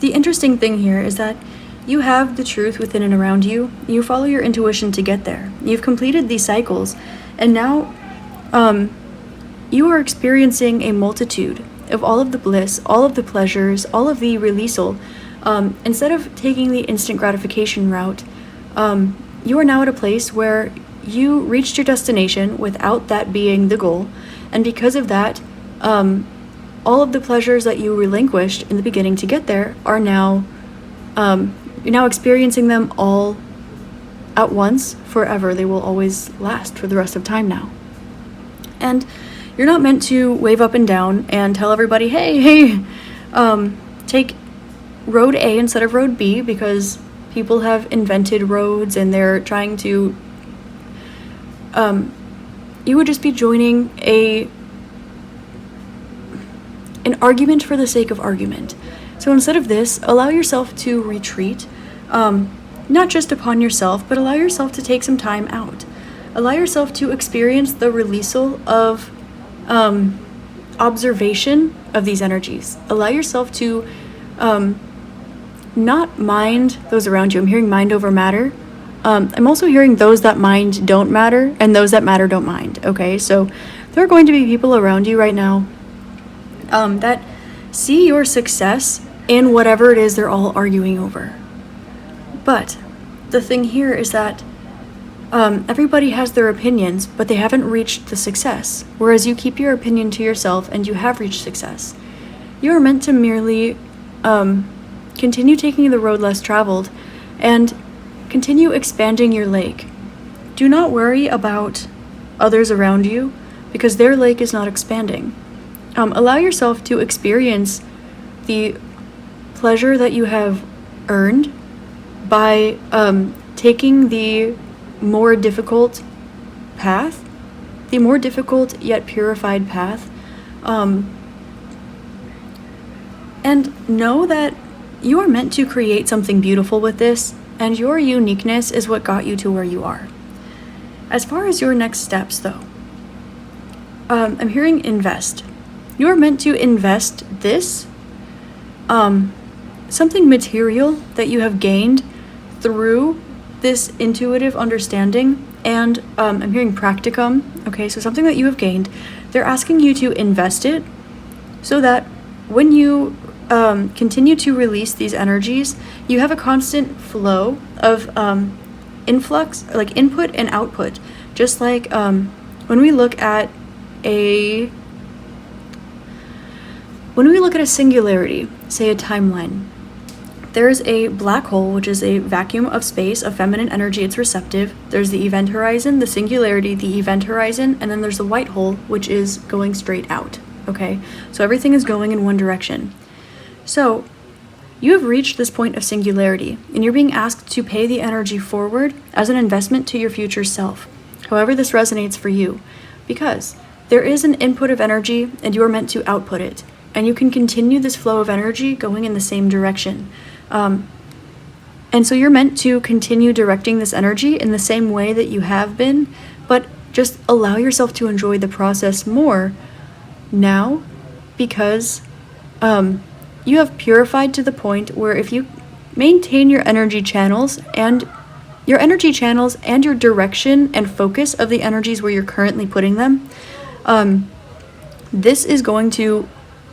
Speaker 1: the interesting thing here is that you have the truth within and around you. You follow your intuition to get there. You've completed these cycles, and now you are experiencing a multitude of all of the bliss, all of the pleasures, all of the releasal. Instead of taking the instant gratification route, you are now at a place where you reached your destination without that being the goal, and because of that, all of the pleasures that you relinquished in the beginning to get there are now, you're now experiencing them all at once, forever. They will always last for the rest of time now. And you're not meant to wave up and down and tell everybody, hey, take road A instead of road B, because people have invented roads and they're trying to, you would just be joining an argument for the sake of argument. So instead of this, allow yourself to retreat, not just upon yourself, but allow yourself to take some time out. Allow yourself to experience the releasal of observation of these energies. Allow yourself to not mind those around you. I'm hearing mind over matter. I'm also hearing those that mind don't matter and those that matter don't mind. Okay, so there are going to be people around you right now that see your success in whatever it is they're all arguing over. But the thing here is that everybody has their opinions, but they haven't reached the success, whereas you keep your opinion to yourself and you have reached success. You are meant to merely continue taking the road less traveled and continue expanding your lake. Do not worry about others around you, because their lake is not expanding. Allow yourself to experience the pleasure that you have earned by taking the more difficult path, the more difficult yet purified path, and know that you are meant to create something beautiful with this, and your uniqueness is what got you to where you are. As far as your next steps, though, I'm hearing invest. You are meant to invest this, something material that you have gained through this intuitive understanding, and I'm hearing practicum, okay, so something that you have gained. They're asking you to invest it so that when you continue to release these energies, you have a constant flow of influx, like input and output, Just like when we look at a singularity, say a timeline, there's a black hole, which is a vacuum of space, of feminine energy, it's receptive. There's the event horizon, the singularity, the event horizon, and then there's the white hole, which is going straight out, okay? So everything is going in one direction. So you have reached this point of singularity, and you're being asked to pay the energy forward as an investment to your future self, however this resonates for you, because there is an input of energy, and you are meant to output it, and you can continue this flow of energy going in the same direction. And so you're meant to continue directing this energy in the same way that you have been, but just allow yourself to enjoy the process more now, because you have purified to the point where if you maintain your energy channels and your direction and focus of the energies where you're currently putting them, this is going to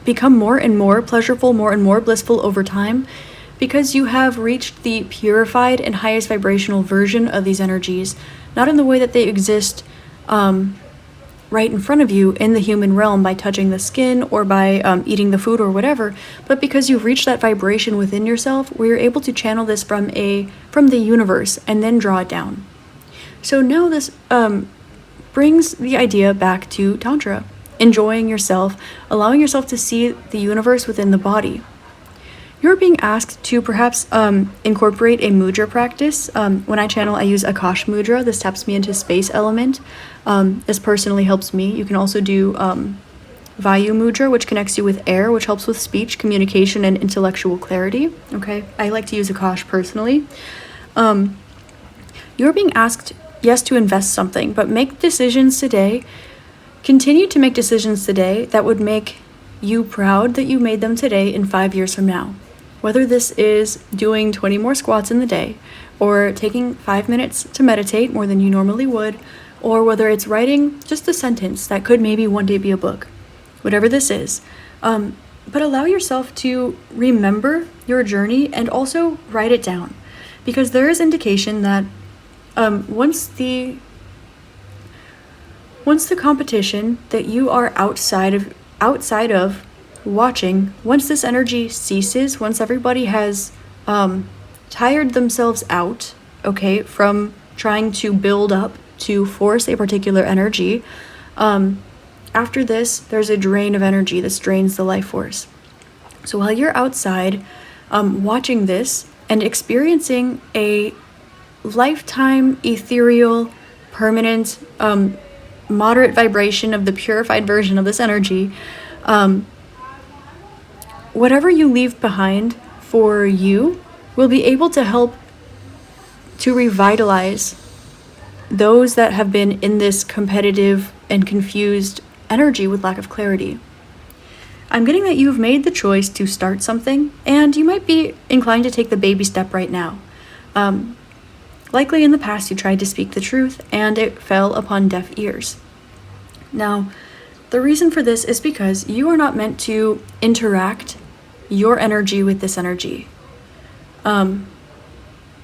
Speaker 1: become more and more pleasurable, more and more blissful over time, because you have reached the purified and highest vibrational version of these energies, not in the way that they exist right in front of you in the human realm by touching the skin or by eating the food or whatever, but because you've reached that vibration within yourself where you're able to channel this from the universe and then draw it down. So now this brings the idea back to Tantra, enjoying yourself, allowing yourself to see the universe within the body. You're being asked to perhaps incorporate a mudra practice. When I channel, I use Akash mudra. This taps me into space element. This personally helps me. You can also do Vayu mudra, which connects you with air, which helps with speech, communication, and intellectual clarity. Okay, I like to use Akash personally. You're being asked, yes, to invest something, but make decisions today. Continue to make decisions today that would make you proud that you made them today in 5 years from now. Whether this is doing 20 more squats in the day, or taking 5 minutes to meditate more than you normally would, or whether it's writing just a sentence that could maybe one day be a book. Whatever this is. But allow yourself to remember your journey and also write it down. Because there is indication that once the competition that you are outside of watching, once this energy ceases, once everybody has tired themselves out, okay, from trying to build up to force a particular energy, after this, there's a drain of energy. This drains the life force. So while you're outside watching this and experiencing a lifetime, ethereal, permanent, moderate vibration of the purified version of this energy, whatever you leave behind for you will be able to help to revitalize those that have been in this competitive and confused energy with lack of clarity. I'm getting that you've made the choice to start something, and you might be inclined to take the baby step right now. Likely in the past you tried to speak the truth, and it fell upon deaf ears. Now, the reason for this is because you are not meant to interact your energy with this energy.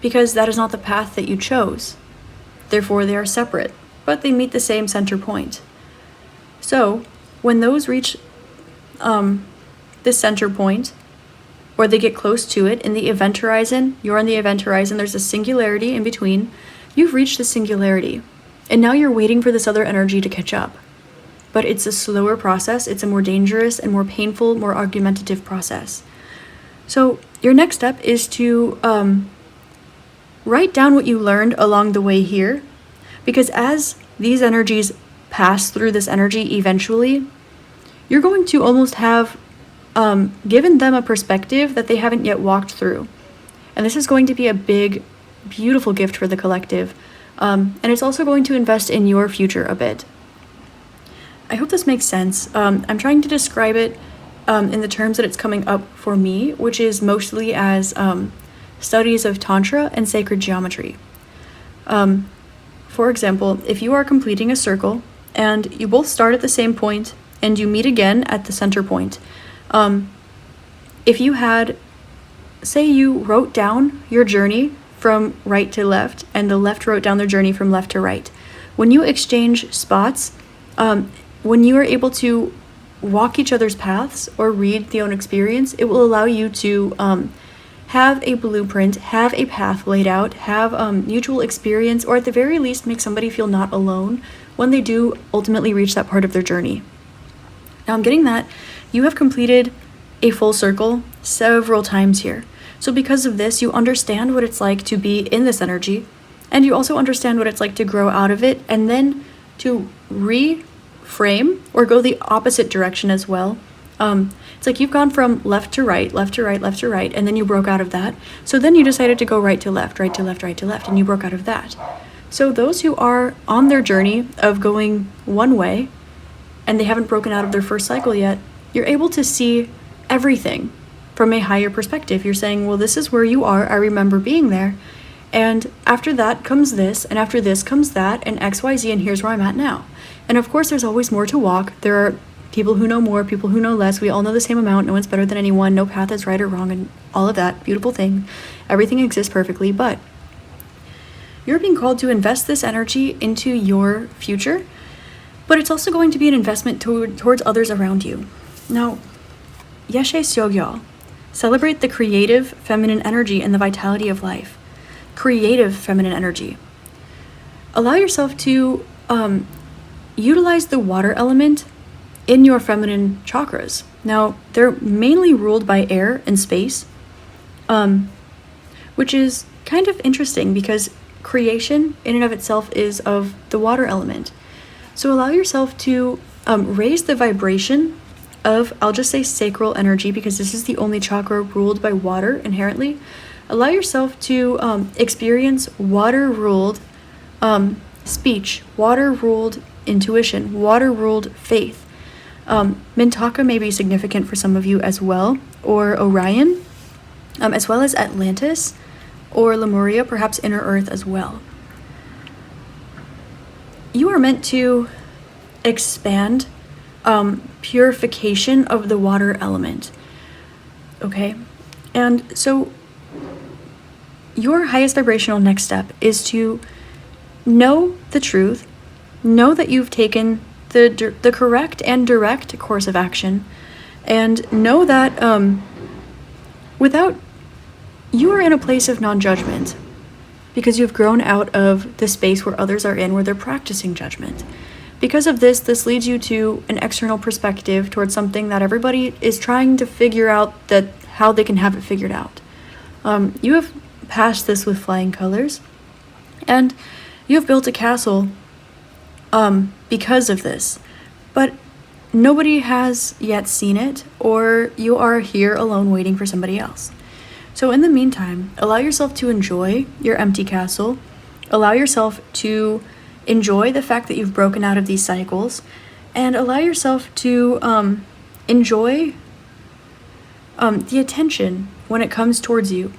Speaker 1: Because that is not the path that you chose. Therefore, they are separate, but they meet the same center point. So, when those reach this center point, or they get close to it in the event horizon, you're on the event horizon, there's a singularity in between, you've reached the singularity. And now you're waiting for this other energy to catch up. But it's a slower process, it's a more dangerous and more painful, more argumentative process. So your next step is to write down what you learned along the way here, because as these energies pass through this energy eventually, you're going to almost have given them a perspective that they haven't yet walked through. And this is going to be a big, beautiful gift for the collective. And it's also going to invest in your future a bit. I hope this makes sense. I'm trying to describe it in the terms that it's coming up for me, which is mostly as studies of Tantra and sacred geometry. For example, if you are completing a circle and you both start at the same point and you meet again at the center point, if you had, say you wrote down your journey from right to left and the left wrote down their journey from left to right, when you exchange spots, when you are able to walk each other's paths or read the own experience, it will allow you to have a blueprint, have a path laid out, have mutual experience, or at the very least make somebody feel not alone when they do ultimately reach that part of their journey. Now I'm getting that you have completed a full circle several times here. So because of this, you understand what it's like to be in this energy, and you also understand what it's like to grow out of it and then to reframe or go the opposite direction as well. It's like you've gone from left to right, left to right, left to right, and then you broke out of that. So then you decided to go right to left, right to left, right to left, and you broke out of that. So those who are on their journey of going one way and they haven't broken out of their first cycle yet, you're able to see everything from a higher perspective. You're saying, well, this is where you are. I remember being there. And after that comes this, and after this comes that, and XYZ, and here's where I'm at now. And of course, there's always more to walk. There are people who know more, people who know less. We all know the same amount. No one's better than anyone. No path is right or wrong, and all of that beautiful thing. Everything exists perfectly, but you're being called to invest this energy into your future, but it's also going to be an investment towards others around you. Now, Yeshe Tsogyal, celebrate the creative feminine energy and the vitality of life. Creative feminine energy. Allow yourself to utilize the water element in your feminine chakras. Now, they're mainly ruled by air and space, which is kind of interesting because creation in and of itself is of the water element. So allow yourself to raise the vibration of, I'll just say sacral energy because this is the only chakra ruled by water inherently. Allow yourself to experience water-ruled speech, water-ruled intuition, water-ruled faith. Mintaka may be significant for some of you as well, or Orion, as well as Atlantis, or Lemuria, perhaps Inner Earth as well. You are meant to expand purification of the water element, okay? And so your highest vibrational next step is to know the truth, know that you've taken the correct and direct course of action, and know that you are in a place of non-judgment because you've grown out of the space where others are in, where they're practicing judgment. Because of this leads you to an external perspective towards something that everybody is trying to figure out how they can have it figured out. You have passed this with flying colors, and you have built a castle because of this, but nobody has yet seen it, or you are here alone waiting for somebody else. So in the meantime, allow yourself to enjoy your empty castle, allow yourself to enjoy the fact that you've broken out of these cycles, and allow yourself to enjoy the attention when it comes towards you.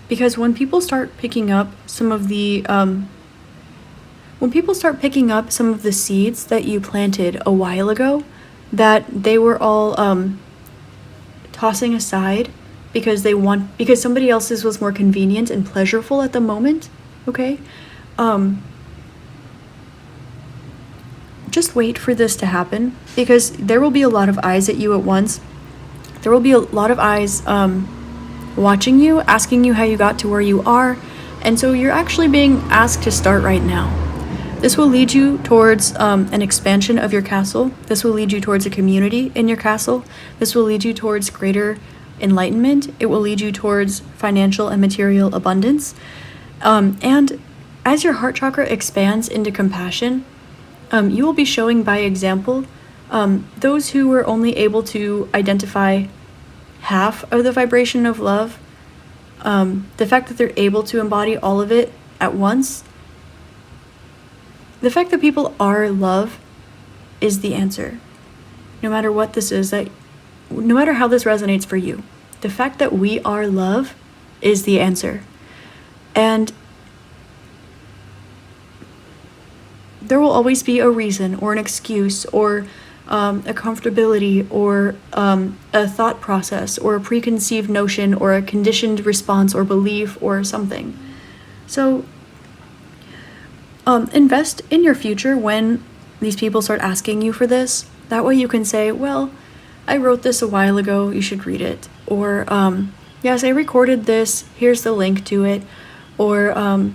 Speaker 1: Because when people start picking up some of the seeds that you planted a while ago, that they were all tossing aside because somebody else's was more convenient and pleasurable at the moment, okay? Just wait for this to happen, because there will be a lot of eyes at you at once. There will be a lot of eyes watching you, asking you how you got to where you are, and so you're actually being asked to start right now. This will lead you towards an expansion of your castle. This will lead you towards a community in your castle. This will lead you towards greater enlightenment. It will lead you towards financial and material abundance. And as your heart chakra expands into compassion, you will be showing by example those who were only able to identify half of the vibration of love, the fact that they're able to embody all of it at once. The fact that people are love is the answer. No matter what this is, no matter how this resonates for you, the fact that we are love is the answer. And there will always be a reason or an excuse or a comfortability or a thought process or a preconceived notion or a conditioned response or belief or something. So invest in your future when these people start asking you for this. That way you can say, well, I wrote this a while ago, you should read it. Or, yes, I recorded this, here's the link to it. Or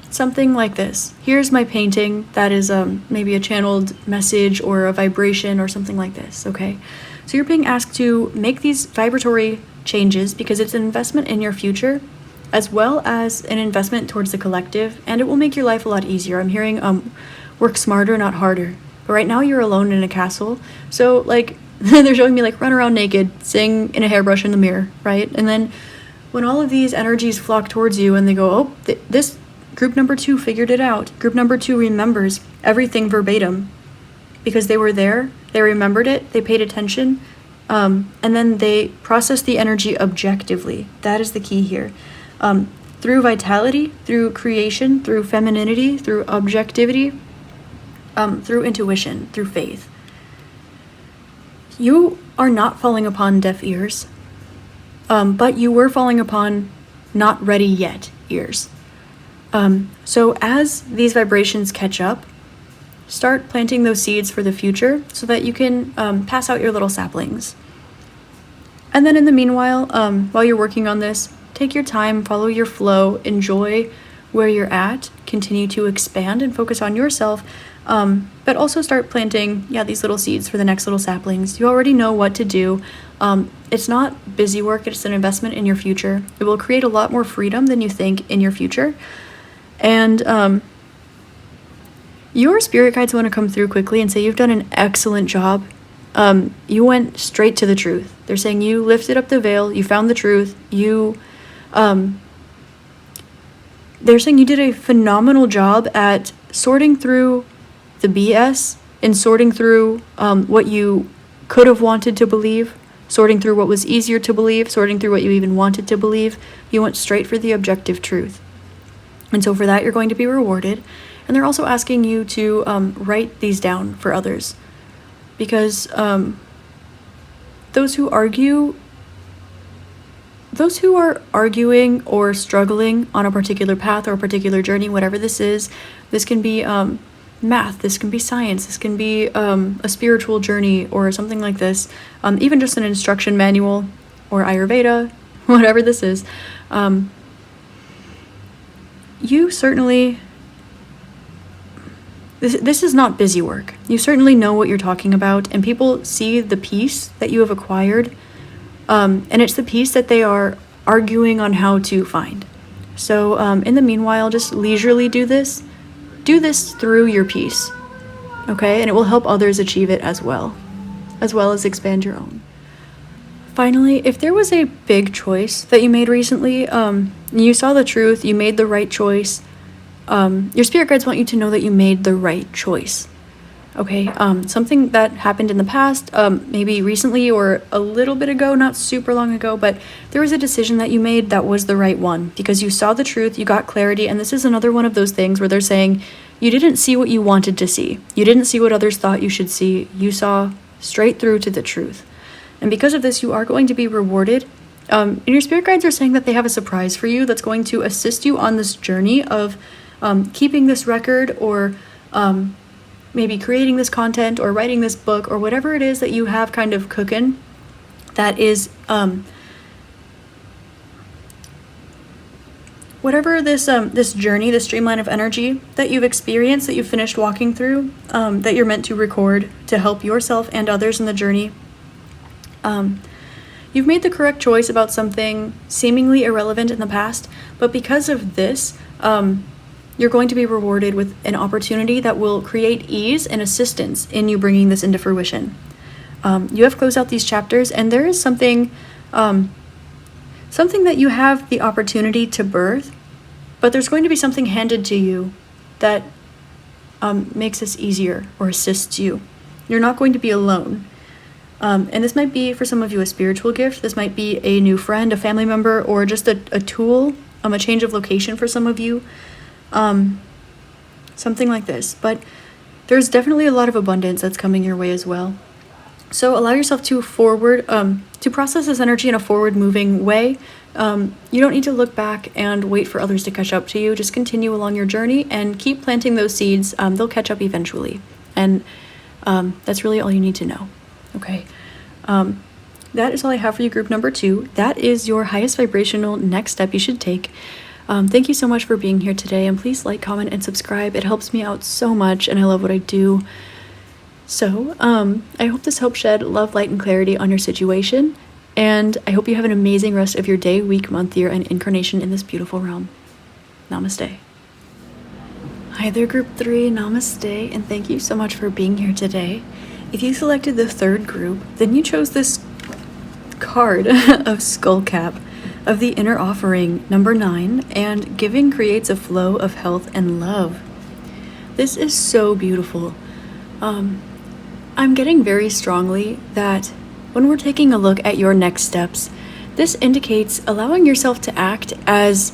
Speaker 1: something like this. Here's my painting that is maybe a channeled message or a vibration or something like this, okay? So you're being asked to make these vibratory changes because it's an investment in your future as well as an investment towards the collective, and it will make your life a lot easier. I'm hearing work smarter, not harder. But right now you're alone in a castle, so like they're showing me like run around naked, sing in a hairbrush in the mirror, right? And then when all of these energies flock towards you and they go, oh, this group number 2 figured it out. Group number 2 remembers everything verbatim because they were there, they remembered it, they paid attention, and then they process the energy objectively. That is the key here. Through vitality, through creation, through femininity, through objectivity, through intuition, through faith. You are not falling upon deaf ears, but you were falling upon not ready yet ears. So as these vibrations catch up, start planting those seeds for the future so that you can pass out your little saplings. And then in the meanwhile, while you're working on this, take your time, follow your flow, enjoy where you're at, continue to expand and focus on yourself, but also start planting, these little seeds for the next little saplings. You already know what to do. It's not busy work, it's an investment in your future. It will create a lot more freedom than you think in your future. And your spirit guides want to come through quickly and say you've done an excellent job. You went straight to the truth. They're saying you lifted up the veil, you found the truth, they're saying you did a phenomenal job at sorting through the BS and sorting through what you could have wanted to believe, sorting through what was easier to believe, sorting through what you even wanted to believe. You went straight for the objective truth. And so for that, you're going to be rewarded. And they're also asking you to write these down for others. Because those who are arguing or struggling on a particular path or a particular journey, whatever this can be math, this can be science, this can be a spiritual journey or something like this, even just an instruction manual or Ayurveda, whatever this is, you certainly, this is not busy work. You certainly know what you're talking about, and people see the peace that you have acquired, and it's the peace that they are arguing on how to find. So in the meanwhile, just leisurely do this through your peace, okay? And it will help others achieve it as well as expand your own. Finally, if there was a big choice that you made recently, you saw the truth, you made the right choice, your spirit guides want you to know that you made the right choice. Okay, something that happened in the past, maybe recently or a little bit ago, not super long ago, but there was a decision that you made that was the right one because you saw the truth, you got clarity, and this is another one of those things where they're saying you didn't see what you wanted to see. You didn't see what others thought you should see. You saw straight through to the truth. And because of this, you are going to be rewarded. And your spirit guides are saying that they have a surprise for you that's going to assist you on this journey of keeping this record or maybe creating this content or writing this book or whatever it is that you have kind of cooking that is whatever this journey, this streamline of energy that you've experienced, that you've finished walking through, that you're meant to record to help yourself and others in the journey. You've made the correct choice about something seemingly irrelevant in the past, but because of this, you're going to be rewarded with an opportunity that will create ease and assistance in you bringing this into fruition. You have closed out these chapters, and there is something that you have the opportunity to birth, but there's going to be something handed to you that makes this easier or assists you. You're not going to be alone. And this might be, for some of you, a spiritual gift. This might be a new friend, a family member, or just a tool, a change of location for some of you. Something like this. But there's definitely a lot of abundance that's coming your way as well. So allow yourself to to process this energy in a forward moving way. You don't need to look back and wait for others to catch up to you. Just continue along your journey and keep planting those seeds. They'll catch up eventually. And that's really all you need to know. Okay. That is all I have for you, group number 2. That is your highest vibrational next step you should take. Thank you so much for being here today. And please like, comment, and subscribe. It helps me out so much, and I love what I do. So, I hope this helps shed love, light, and clarity on your situation. And I hope you have an amazing rest of your day, week, month, year, and incarnation in this beautiful realm. Namaste. Hi there, group 3. Namaste, and thank you so much for being here today. If you selected the 3rd group, then you chose this card of Skullcap of the Inner Offering, number 9, and giving creates a flow of health and love. This is so beautiful. I'm getting very strongly that when we're taking a look at your next steps, this indicates allowing yourself to act as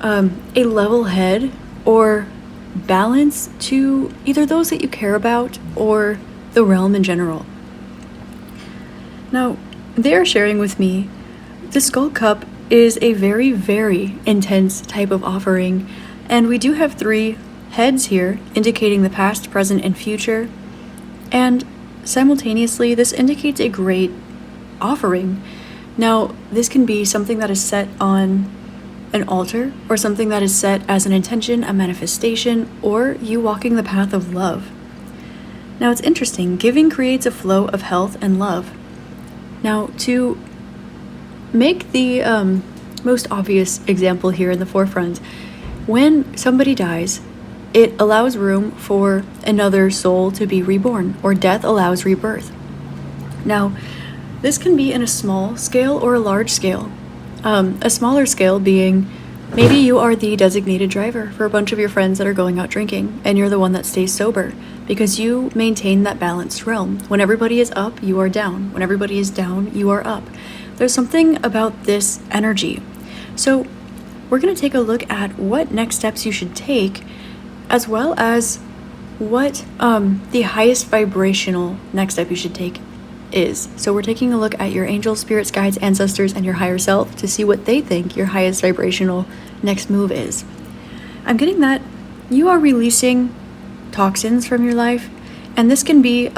Speaker 1: a level head or balance to either those that you care about or the realm in general. Now, they are sharing with me the Skull Cup is a very, very intense type of offering, and we do have 3 heads here indicating the past, present, and future. And simultaneously, this indicates a great offering. Now, this can be something that is set on an altar, or something that is set as an intention, a manifestation, or you walking the path of love. Now, it's interesting. Giving creates a flow of health and love. Now, to make the most obvious example here in the forefront, when somebody dies, it allows room for another soul to be reborn, or death allows rebirth. Now, this can be in a small scale or a large scale. A smaller scale being, maybe you are the designated driver for a bunch of your friends that are going out drinking, and you're the one that stays sober, because you maintain that balanced realm. When everybody is up, you are down. When everybody is down, you are up. There's something about this energy. So we're going to take a look at what next steps you should take, as well as what the highest vibrational next step you should take is. So we're taking a look at your angels, spirits, guides, ancestors, and your higher self to see what they think your highest vibrational next move is. I'm getting that you are releasing toxins from your life, and this can be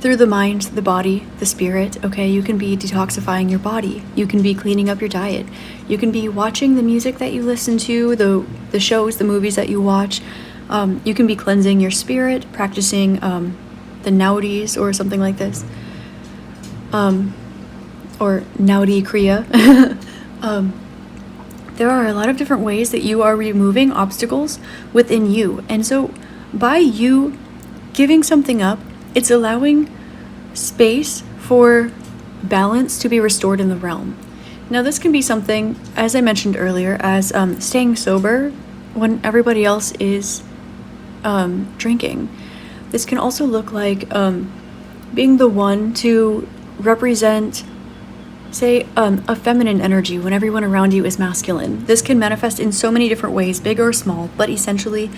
Speaker 1: through the mind, the body, the spirit. Okay, you can be detoxifying your body, you can be cleaning up your diet, you can be watching the music that you listen to, the shows, the movies that you watch. You can be cleansing your spirit, practicing the Naudis or something like this, or Naudi Kriya. There are a lot of different ways that you are removing obstacles within you, and so by you giving something up, it's allowing space for balance to be restored in the realm. Now, this can be something, as I mentioned earlier, as staying sober when everybody else is drinking. This can also look like being the one to represent, say, a feminine energy when everyone around you is masculine. This can manifest in so many different ways, big or small, but essentially,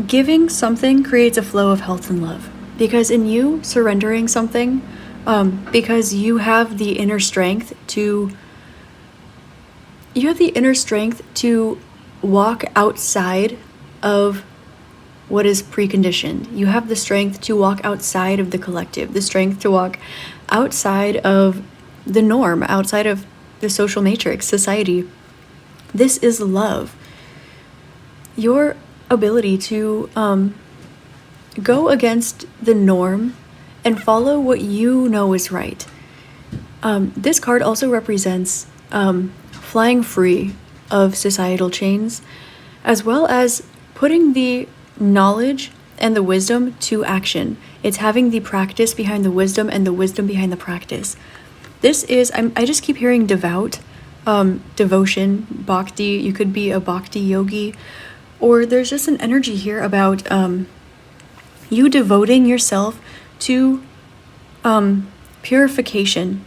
Speaker 1: giving something creates a flow of health and love. Because in you surrendering something, because you have the inner strength to walk outside of what is preconditioned. You have the strength to walk outside of the collective, the strength to walk outside of the norm, outside of the social matrix, society. This is love. Your ability to go against the norm and follow what you know is right. This card also represents flying free of societal chains, as well as putting the knowledge and the wisdom to action. It's having the practice behind the wisdom and the wisdom behind the practice. This is, I just keep hearing devout, devotion, bhakti. You could be a bhakti yogi, or there's just an energy here about you devoting yourself to purification,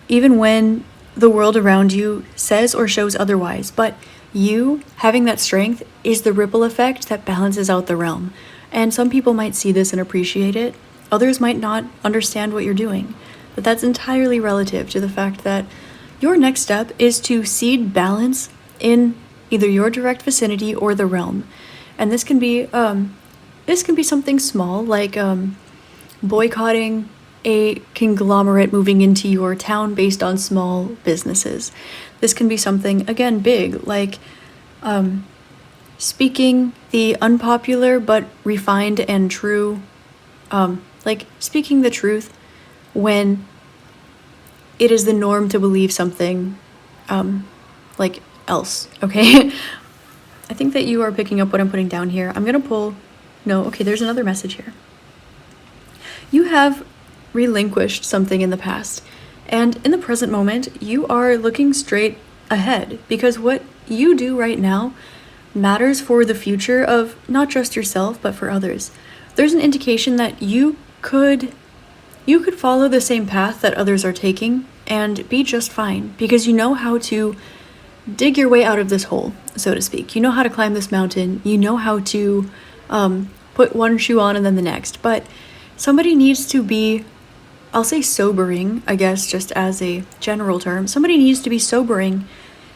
Speaker 1: even when the world around you says or shows otherwise. But you having that strength is the ripple effect that balances out the realm. And some people might see this and appreciate it. Others might not understand what you're doing. But that's entirely relative to the fact that your next step is to seed balance in either your direct vicinity or the realm. And this can be something small, like boycotting a conglomerate moving into your town based on small businesses. This can be something, again, big, like speaking the unpopular but refined and true, like speaking the truth when it is the norm to believe something like else, okay? I think that you are picking up what I'm putting down here. I'm gonna pull, no, okay, there's another message here. You have relinquished something in the past, and in the present moment, you are looking straight ahead, because what you do right now matters for the future of not just yourself, but for others. There's an indication that you could follow the same path that others are taking and be just fine, because you know how to dig your way out of this hole, so to speak. You know how to climb this mountain. You know how to put one shoe on and then the next. But somebody needs to be, I'll say sobering, I guess, just as a general term. Somebody needs to be sobering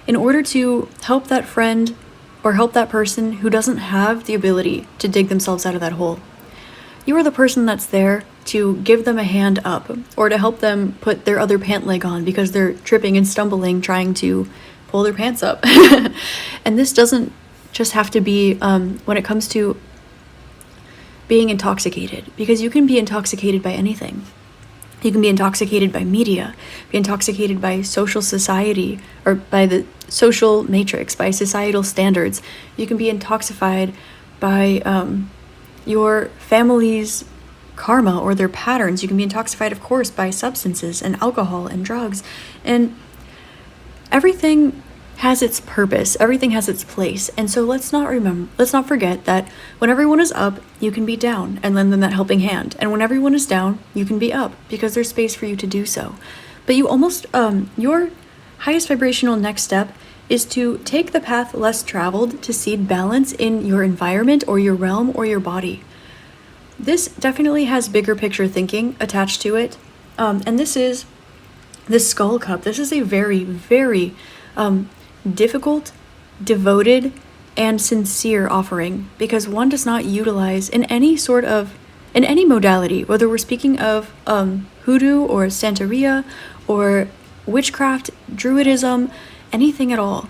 Speaker 1: in order to help that friend or help that person who doesn't have the ability to dig themselves out of that hole. You are the person that's there to give them a hand up, or to help them put their other pant leg on because they're tripping and stumbling trying to pull their pants up. And this doesn't just have to be when it comes to being intoxicated, because you can be intoxicated by anything. You can be intoxicated by media, be intoxicated by social society, or by the social matrix, by societal standards. You can be intoxicated by your family's karma or their patterns. You can be intoxicated, of course, by substances and alcohol and drugs. And everything has its purpose. Everything has its place. And so let's not forget that when everyone is up, you can be down and lend them that helping hand. And when everyone is down, you can be up, because there's space for you to do so. But you almost, your highest vibrational next step is to take the path less traveled to seed balance in your environment or your realm or your body. This definitely has bigger picture thinking attached to it. And this is this skull cup. This is a very, very difficult, devoted, and sincere offering, because one does not utilize in any modality, whether we're speaking of hoodoo or Santeria or witchcraft, druidism, anything at all.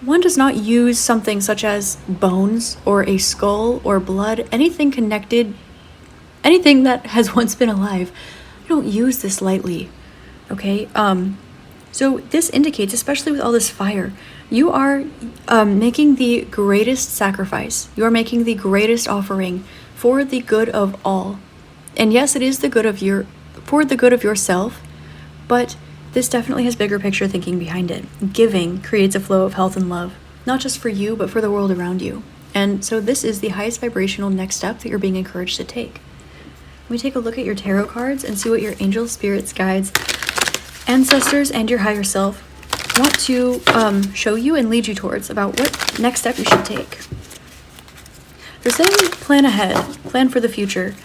Speaker 1: One does not use something such as bones or a skull or blood, anything connected, anything that has once been alive. You don't use this lightly, okay? So this indicates, especially with all this fire, you are making the greatest sacrifice. You are making the greatest offering for the good of all. And yes, it is for the good of yourself, but this definitely has bigger picture thinking behind it. Giving creates a flow of health and love, not just for you, but for the world around you. And so this is the highest vibrational next step that you're being encouraged to take. Let me take a look at your tarot cards and see what your angels, spirits, guides, ancestors, and your higher self want to show you and lead you towards about what next step you should take. They're saying plan ahead, plan for the future.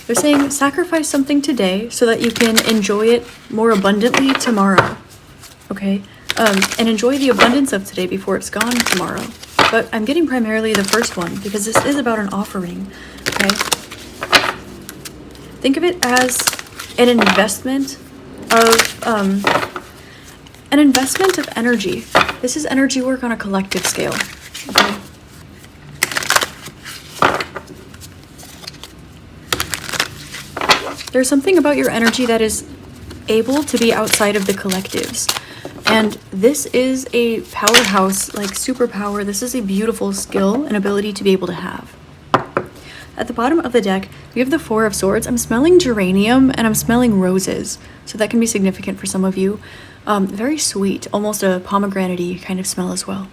Speaker 1: They're saying sacrifice something today so that you can enjoy it more abundantly tomorrow, okay? And enjoy the abundance of today before it's gone tomorrow. But I'm getting primarily the first one because this is about an offering, okay? Think of it as an investment of energy. This is energy work on a collective scale, okay? There's something about your energy that is able to be outside of the collectives. And this is a powerhouse, like superpower. This is a beautiful skill and ability to be able to have. At the bottom of the deck, we have the Four of Swords. I'm smelling geranium and I'm smelling roses. So that can be significant for some of you. Very sweet, almost a pomegranate-y kind of smell as well.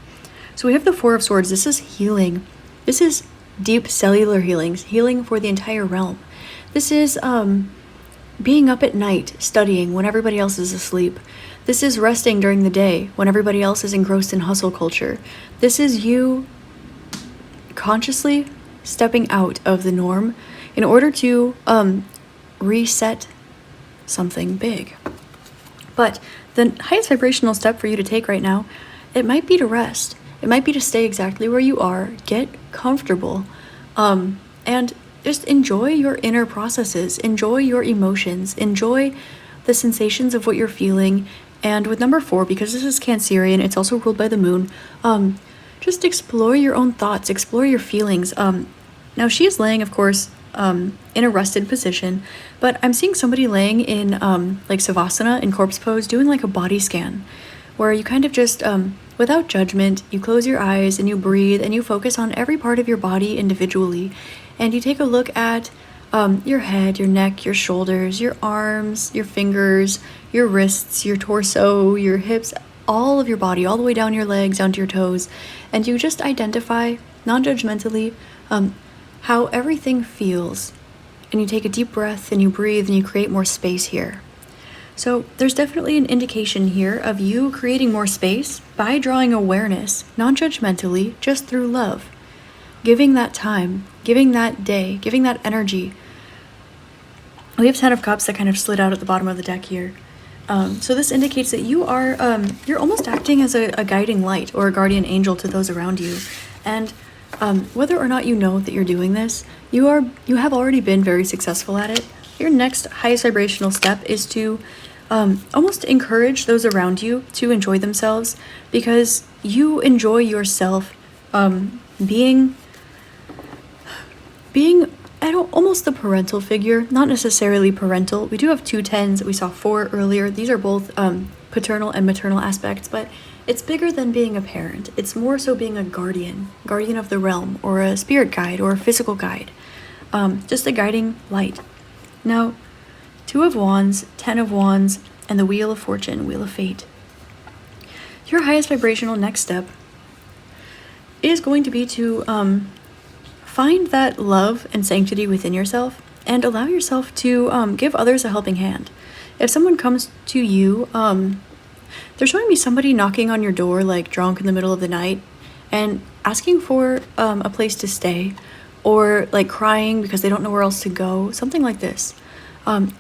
Speaker 1: So we have the Four of Swords. This is healing. This is deep cellular healing for the entire realm. This is being up at night, studying when everybody else is asleep. This is resting during the day when everybody else is engrossed in hustle culture. This is you consciously stepping out of the norm in order to reset something big. But the highest vibrational step for you to take right now, it might be to rest. It might be to stay exactly where you are, get comfortable, and just enjoy your inner processes, enjoy your emotions, enjoy the sensations of what you're feeling. And with number 4, because this is Cancerian, it's also ruled by the moon, just explore your own thoughts, explore your feelings. Now she is laying, of course, in a rested position, but I'm seeing somebody laying in like Savasana, in corpse pose, doing like a body scan, where you kind of just, without judgment, you close your eyes and you breathe and you focus on every part of your body individually. And you take a look at your head, your neck, your shoulders, your arms, your fingers, your wrists, your torso, your hips, all of your body, all the way down your legs, down to your toes. And you just identify, non-judgmentally, how everything feels. And you take a deep breath and you breathe and you create more space here. So there's definitely an indication here of you creating more space by drawing awareness, non-judgmentally, just through love. Giving that time, giving that day, giving that energy. We have 10 of Cups that kind of slid out at the bottom of the deck here. So this indicates that you are, you're almost acting as a guiding light or a guardian angel to those around you. And whether or not you know that you're doing this, you have already been very successful at it. Your next highest vibrational step is to almost encourage those around you to enjoy themselves, because you enjoy yourself being almost the parental figure, not necessarily parental. We do have 2 10s. We saw 4 earlier. These are both paternal and maternal aspects, but it's bigger than being a parent. It's more so being a guardian of the realm, or a spirit guide, or a physical guide, just a guiding light. Now, 2 of Wands, 10 of Wands, and the Wheel of Fortune, Wheel of Fate. Your highest vibrational next step is going to be to find that love and sanctity within yourself and allow yourself to give others a helping hand. If someone comes to you, they're showing me somebody knocking on your door, like drunk in the middle of the night, and asking for a place to stay, or like crying because they don't know where else to go, something like this.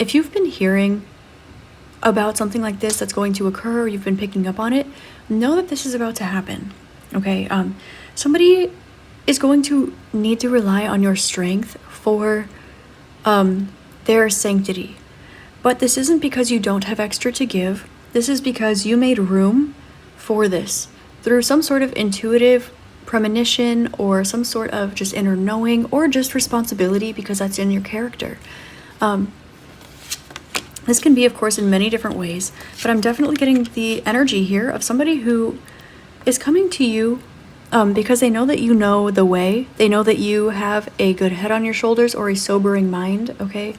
Speaker 1: If you've been hearing about something like this that's going to occur, or you've been picking up on it, know that this is about to happen, okay? Somebody is going to need to rely on your strength for their sanctity. But this isn't because you don't have extra to give. This is because you made room for this through some sort of intuitive premonition, or some sort of just inner knowing, or just responsibility, because that's in your character. This can be, of course, in many different ways, but I'm definitely getting the energy here of somebody who is coming to you because they know that you know the way. They know that you have a good head on your shoulders, or a sobering mind, okay?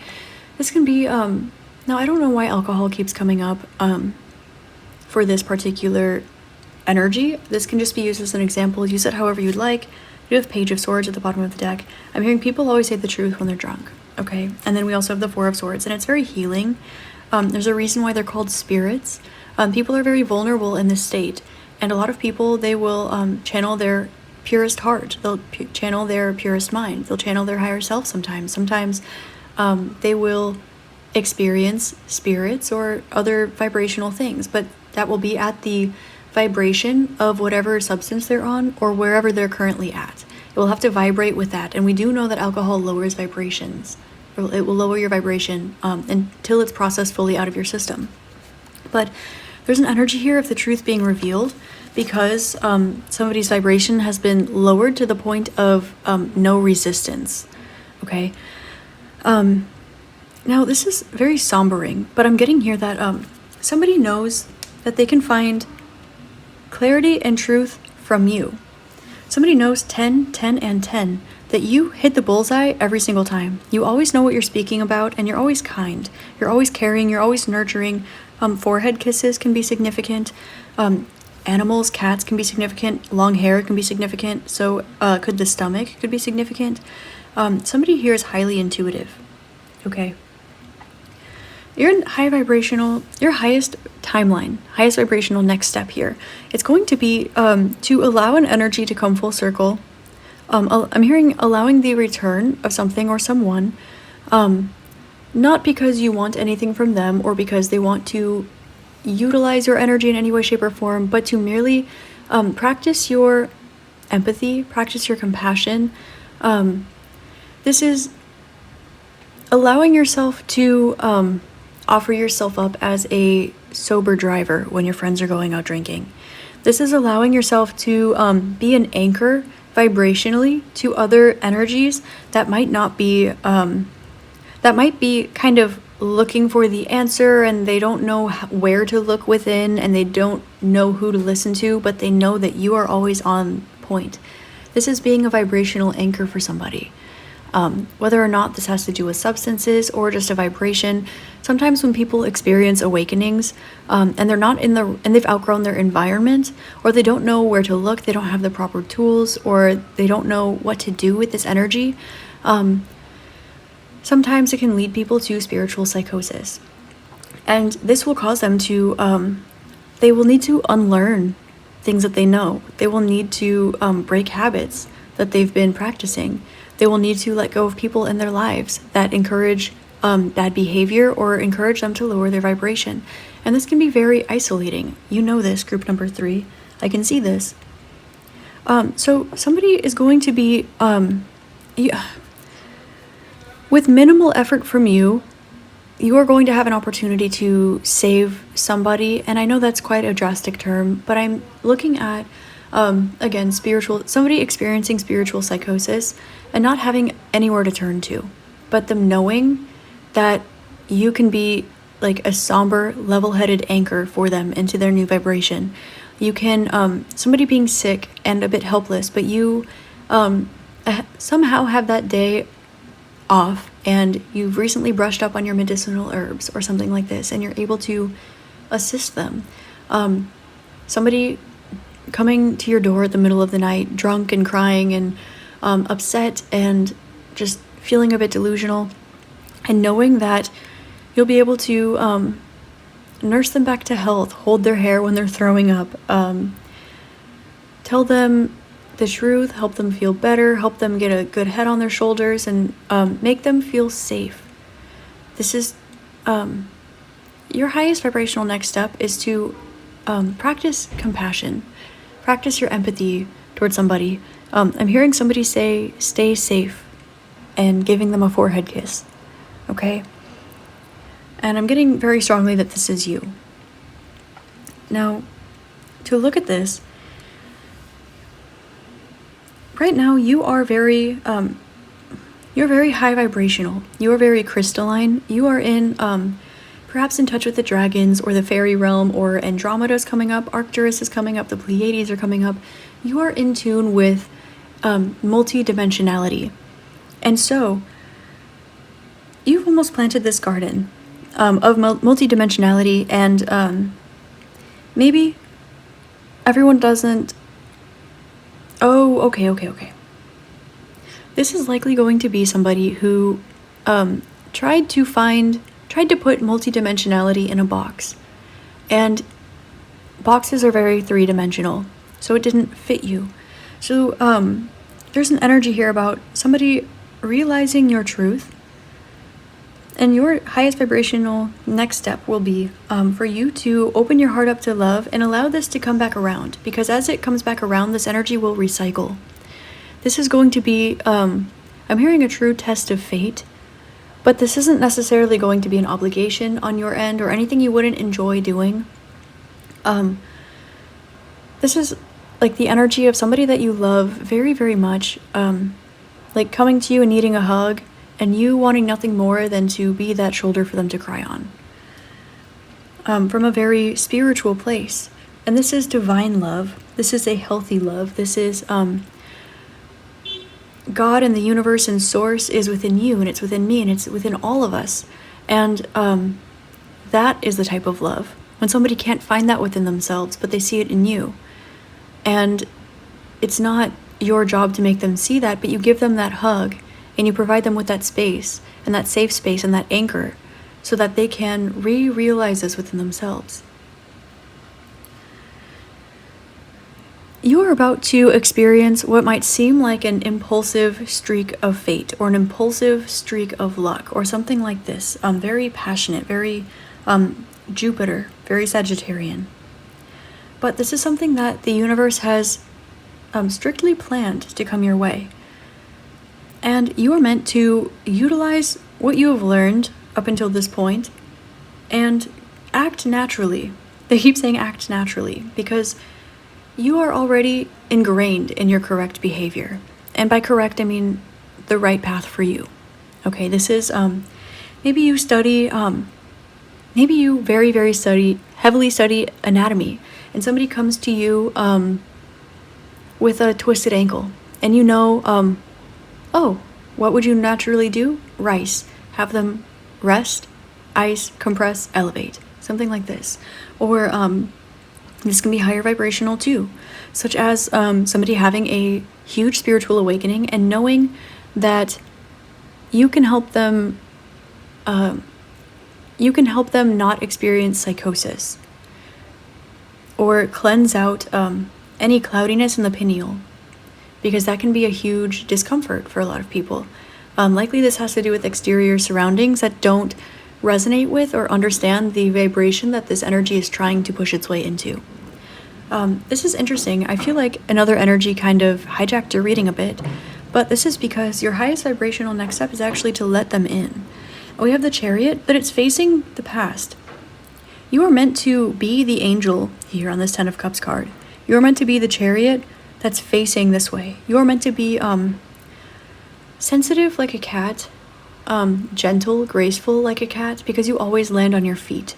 Speaker 1: This can be, now I don't know why alcohol keeps coming up for this particular energy. This can just be used as an example. Use it however you'd like. You have Page of Swords at the bottom of the deck. I'm hearing people always say the truth when they're drunk, okay? And then we also have the 4 of Swords, and it's very healing. There's a reason why they're called spirits. People are very vulnerable in this state, and a lot of people, they will channel their purest heart. They'll channel their purest mind. They'll channel their higher self sometimes. Sometimes they will experience spirits or other vibrational things, but that will be at the vibration of whatever substance they're on, or wherever they're currently at. It will have to vibrate with that. And we do know that alcohol lowers vibrations. It will lower your vibration until it's processed fully out of your system. But there's an energy here of the truth being revealed, because somebody's vibration has been lowered to the point of no resistance, okay? Now, this is very sombering, but I'm getting here that somebody knows that they can find clarity and truth from you. Somebody knows 10, 10, and 10, that you hit the bullseye every single time. You always know what you're speaking about, and you're always kind. You're always caring, you're always nurturing. Forehead kisses can be significant. Animals, cats can be significant. Long hair can be significant. So could the stomach could be significant. Somebody here is highly intuitive, okay? You're in high vibrational, your highest timeline, highest vibrational next step here. It's going to be to allow an energy to come full circle I'm hearing allowing the return of something or someone, not because you want anything from them or because they want to utilize your energy in any way, shape, or form, but to merely practice your empathy, practice your compassion. This is allowing yourself to offer yourself up as a sober driver when your friends are going out drinking. This is allowing yourself to be an anchor vibrationally to other energies that might not be kind of looking for the answer, and they don't know where to look within, and they don't know who to listen to, but they know that you are always on point. This is being a vibrational anchor for somebody. Whether or not this has to do with substances or just a vibration. Sometimes when people experience awakenings, and they're not and they've outgrown their environment, or they don't know where to look, they don't have the proper tools, or they don't know what to do with this energy, sometimes it can lead people to spiritual psychosis. And this will cause them to, they will need to unlearn things that they know. They will need to break habits that they've been practicing. They will need to let go of people in their lives that encourage bad behavior or encourage them to lower their vibration. And this can be very isolating. You know this, group number 3. I can see this. So somebody is going to be, with minimal effort from you, you are going to have an opportunity to save somebody. And I know that's quite a drastic term, but I'm looking at, again, somebody experiencing spiritual psychosis and not having anywhere to turn to, but them knowing that you can be like a somber, level-headed anchor for them into their new vibration. You can, somebody being sick and a bit helpless, but you somehow have that day off and you've recently brushed up on your medicinal herbs or something like this, and you're able to assist them. Somebody coming to your door at the middle of the night, drunk and crying and upset and just feeling a bit delusional, and knowing that you'll be able to nurse them back to health, hold their hair when they're throwing up, tell them the truth, help them feel better, help them get a good head on their shoulders, and make them feel safe. This is your highest vibrational next step is to practice compassion, practice your empathy towards somebody. I'm hearing somebody say, stay safe, and giving them a forehead kiss, okay? And I'm getting very strongly that this is you. Now, to look at this, right now you are very, you're very high vibrational. You are very crystalline. You are in, perhaps in touch with the dragons or the fairy realm, or Andromeda is coming up, Arcturus is coming up, the Pleiades are coming up. You are in tune with multi-dimensionality. And so, you've almost planted this garden of multi-dimensionality, and maybe everyone doesn't... Oh, okay. This is likely going to be somebody who tried to put multidimensionality in a box. And boxes are very three-dimensional, so it didn't fit you. So there's an energy here about somebody realizing your truth. And your highest vibrational next step will be for you to open your heart up to love and allow this to come back around. Because as it comes back around, this energy will recycle. This is going to be, I'm hearing a true test of fate. But this isn't necessarily going to be an obligation on your end or anything you wouldn't enjoy doing. This is like the energy of somebody that you love very, very much. Like coming to you and needing a hug, and you wanting nothing more than to be that shoulder for them to cry on. From a very spiritual place. And this is divine love. This is a healthy love. This is God and the universe and source is within you, and it's within me, and it's within all of us. And that is the type of love. When somebody can't find that within themselves, but they see it in you. And it's not your job to make them see that, but you give them that hug, and you provide them with that space, and that safe space, and that anchor, so that they can realize this within themselves. You are about to experience what might seem like an impulsive streak of fate or an impulsive streak of luck or something like this. Very passionate, very Jupiter, very Sagittarian. But this is something that the universe has strictly planned to come your way. And you are meant to utilize what you have learned up until this point and act naturally. They keep saying act naturally because you are already ingrained in your correct behavior. And by correct, I mean the right path for you. Okay, this is, maybe you study, maybe you heavily study anatomy, and somebody comes to you with a twisted ankle, and you know, oh, what would you naturally do? Rice. Have them rest, ice, compress, elevate. Something like this. Or, this can be higher vibrational too, such as somebody having a huge spiritual awakening and knowing that you can help them not experience psychosis or cleanse out any cloudiness in the pineal, because that can be a huge discomfort for a lot of people. Likely this has to do with exterior surroundings that don't resonate with or understand the vibration that this energy is trying to push its way into. This is interesting. I feel like another energy kind of hijacked your reading a bit, but this is because your highest vibrational next step is actually to let them in. We have the Chariot, but it's facing the past. You are meant to be the angel here on this Ten of Cups card. You are meant to be the Chariot that's facing this way. You are meant to be sensitive like a cat, gentle, graceful like a cat, because you always land on your feet.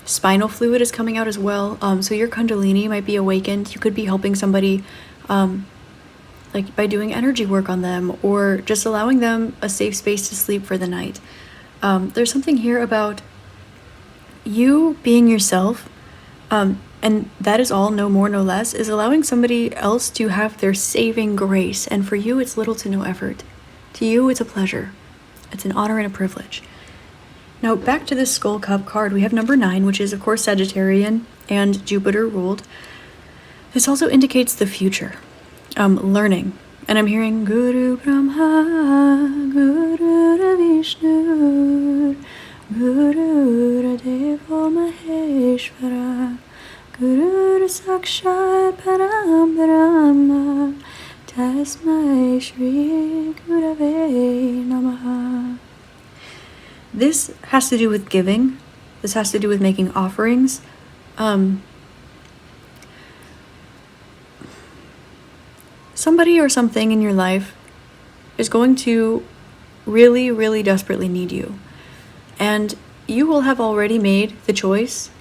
Speaker 1: Spinal fluid is coming out as well, so your Kundalini might be awakened. You could be helping somebody like by doing energy work on them or just allowing them a safe space to sleep for the night. There's something here about you being yourself, and that is all, no more, no less, is allowing somebody else to have their saving grace, and for you it's little to no effort. To you it's a pleasure. It's an honor and a privilege. Now back to this Skull Cup card, we have number 9, which is of course Sagittarian and Jupiter ruled. This also indicates the future, learning. And I'm hearing Guru Brahma, Guru Vishnu, Guru Devo Maheshwara, Guru Sakshat Param Brahma, Tasmai Shri Gurave Namaha. This has to do with giving. This has to do with making offerings. Somebody or something in your life is going to really, really desperately need you. And you will have already made the choice.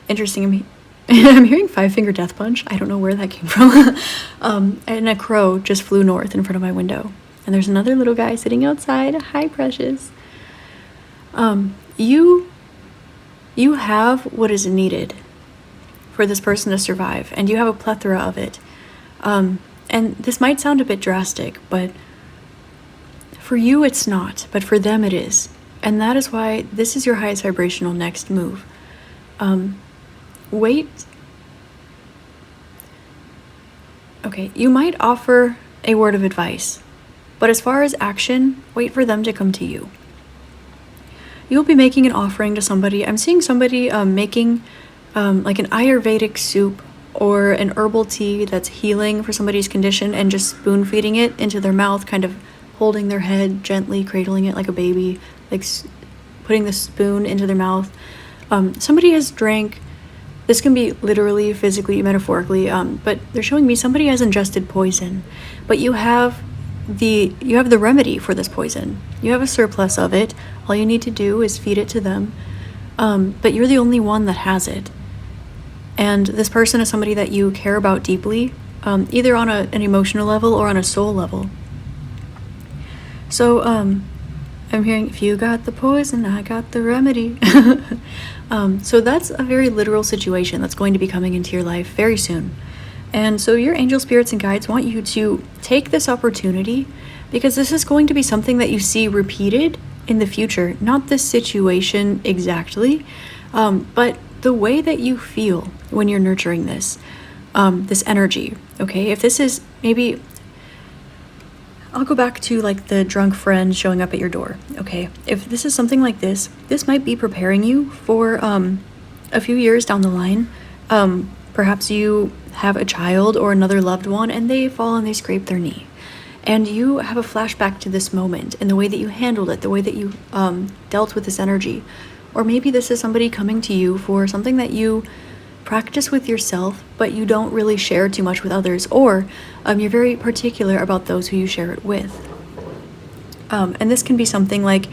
Speaker 1: Interesting, I'm hearing 5-finger death punch. I don't know where that came from. And a crow just flew north in front of my window. And there's another little guy sitting outside. Hi, precious. You have what is needed for this person to survive, and you have a plethora of it. And this might sound a bit drastic, but for you it's not, but for them it is. And that is why this is your highest vibrational next move. Wait. Okay, you might offer a word of advice, but as far as action, wait for them to come to you. You'll be making an offering to somebody. I'm seeing somebody making like an Ayurvedic soup or an herbal tea that's healing for somebody's condition and just spoon feeding it into their mouth, kind of holding their head gently, cradling it like a baby, like putting the spoon into their mouth. Somebody has drank, this can be literally, physically, metaphorically, but they're showing me somebody has ingested poison, but you have the remedy for this poison. You have a surplus of it. All you need to do is feed it to them, but you're the only one that has it. And this person is somebody that you care about deeply, either on an emotional level or on a soul level. So I'm hearing, if you got the poison, I got the remedy. So that's a very literal situation that's going to be coming into your life very soon. And so your angel spirits and guides want you to take this opportunity, because this is going to be something that you see repeated in the future. Not this situation exactly, but the way that you feel when you're nurturing this. this energy, okay? If this is maybe, I'll go back to like the drunk friend showing up at your door, okay? If this is something like this might be preparing you for a few years down the line. Perhaps you have a child or another loved one and they fall and they scrape their knee. And you have a flashback to this moment and the way that you handled it, the way that you dealt with this energy. Or maybe this is somebody coming to you for something that you practice with yourself, but you don't really share too much with others. Or you're very particular about those who you share it with. And this can be something like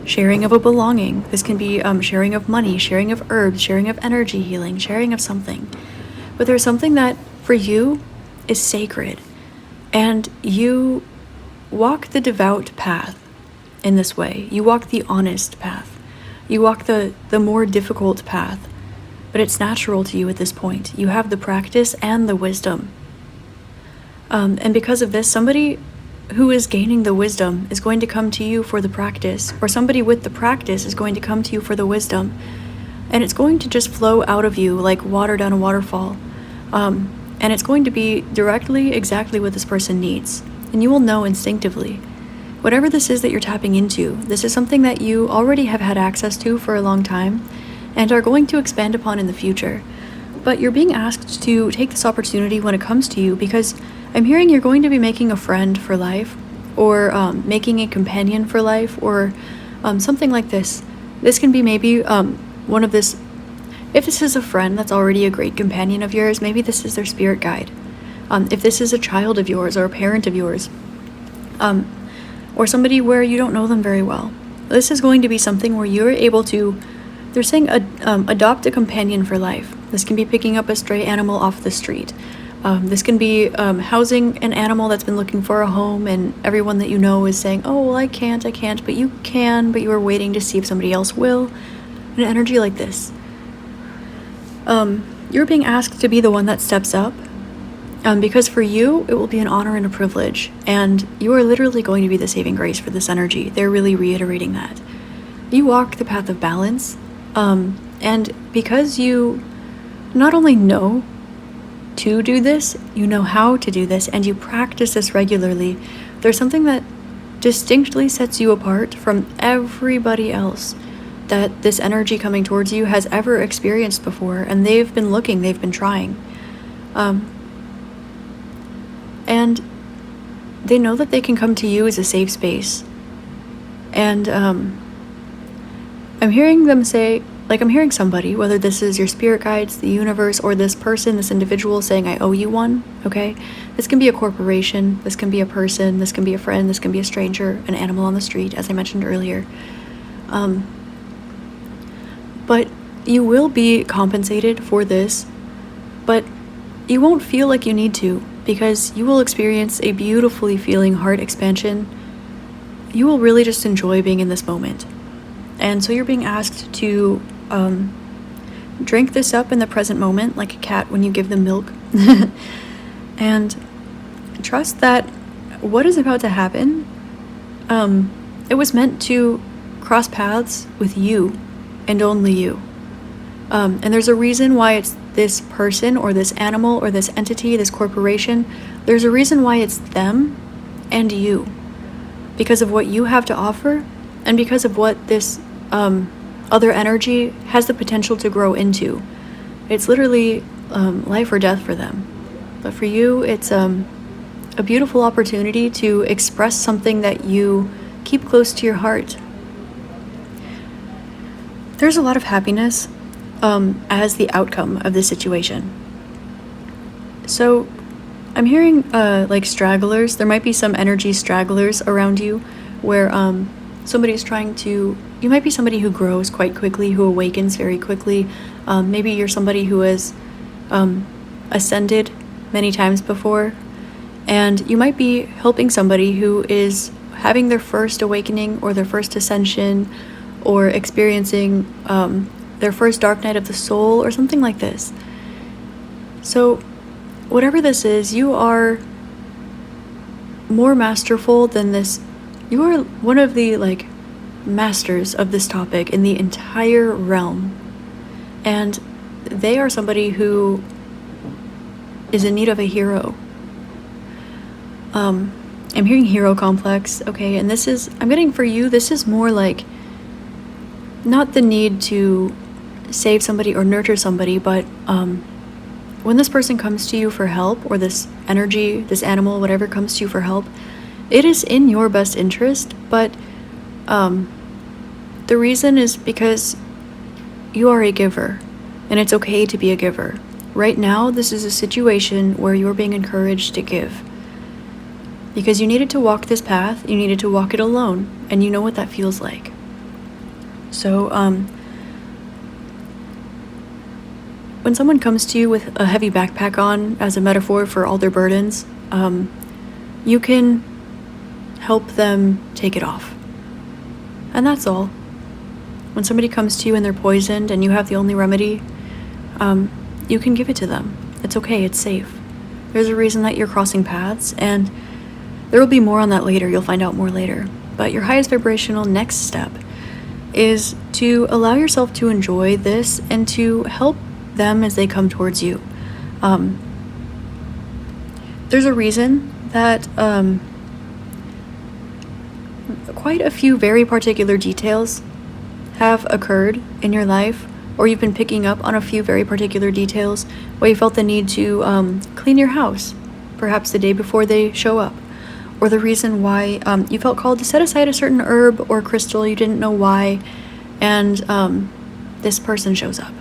Speaker 1: sharing of a belonging. This can be sharing of money, sharing of herbs, sharing of energy healing, sharing of something. But there's something that for you is sacred. And you walk the devout path in this way. You walk the honest path. You walk the more difficult path. But it's natural to you at this point. You have the practice and the wisdom. And because of this, somebody who is gaining the wisdom is going to come to you for the practice. Or somebody with the practice is going to come to you for the wisdom. And it's going to just flow out of you like water down a waterfall. And it's going to be directly exactly what this person needs. And you will know instinctively. Whatever this is that you're tapping into, this is something that you already have had access to for a long time and are going to expand upon in the future. But you're being asked to take this opportunity when it comes to you because I'm hearing you're going to be making a friend for life or making a companion for life or something like this. This can be maybe one of this. If this is a friend that's already a great companion of yours, maybe this is their spirit guide. If this is a child of yours or a parent of yours, or somebody where you don't know them very well, this is going to be something where you're able to, they're saying adopt a companion for life. This can be picking up a stray animal off the street. This can be housing an animal that's been looking for a home and everyone that you know is saying, oh, well, I can't, but you can, but you are waiting to see if somebody else will. An energy like this. You're being asked to be the one that steps up because for you, it will be an honor and a privilege. And you are literally going to be the saving grace for this energy. They're really reiterating that. You walk the path of balance. And because you not only know to do this, you know how to do this, and you practice this regularly, there's something that distinctly sets you apart from everybody else that this energy coming towards you has ever experienced before, and they've been looking, they've been trying. And they know that they can come to you as a safe space. And I'm hearing them say, like I'm hearing somebody, whether this is your spirit guides, the universe, or this person, this individual saying, I owe you one, okay? This can be a corporation, this can be a person, this can be a friend, this can be a stranger, an animal on the street, as I mentioned earlier. But you will be compensated for this, but you won't feel like you need to because you will experience a beautifully feeling heart expansion. You will really just enjoy being in this moment. And so you're being asked to drink this up in the present moment like a cat when you give them milk. And trust that what is about to happen, it was meant to cross paths with you and only you. And there's a reason why it's this person or this animal or this entity, this corporation. There's a reason why it's them and you. Because of what you have to offer and because of what this other energy has the potential to grow into. It's literally life or death for them. But for you, it's a beautiful opportunity to express something that you keep close to your heart. There's a lot of happiness as the outcome of this situation. So I'm hearing like stragglers. There might be some energy stragglers around you where somebody's trying to, you might be somebody who grows quite quickly, who awakens very quickly. Maybe you're somebody who has ascended many times before, and you might be helping somebody who is having their first awakening or their first ascension or experiencing their first dark night of the soul or something like this. So whatever this is, you are more masterful than this. You are one of the like masters of this topic in the entire realm. And they are somebody who is in need of a hero. I'm hearing hero complex, okay, and I'm getting for you, this is more like not the need to save somebody or nurture somebody, but when this person comes to you for help, or this energy, this animal, whatever comes to you for help, it is in your best interest, but the reason is because you are a giver, and it's okay to be a giver. Right now, this is a situation where you're being encouraged to give. Because you needed to walk this path, you needed to walk it alone, and you know what that feels like. So, when someone comes to you with a heavy backpack on, as a metaphor for all their burdens, you can help them take it off. And that's all. When somebody comes to you and they're poisoned and you have the only remedy, you can give it to them. It's okay, it's safe. There's a reason that you're crossing paths, and there will be more on that later. You'll find out more later. But your highest vibrational next step is to allow yourself to enjoy this and to help them as they come towards you. There's a reason that quite a few very particular details have occurred in your life, or you've been picking up on a few very particular details where you felt the need to clean your house, perhaps the day before they show up, or the reason why you felt called to set aside a certain herb or crystal, you didn't know why, and this person shows up.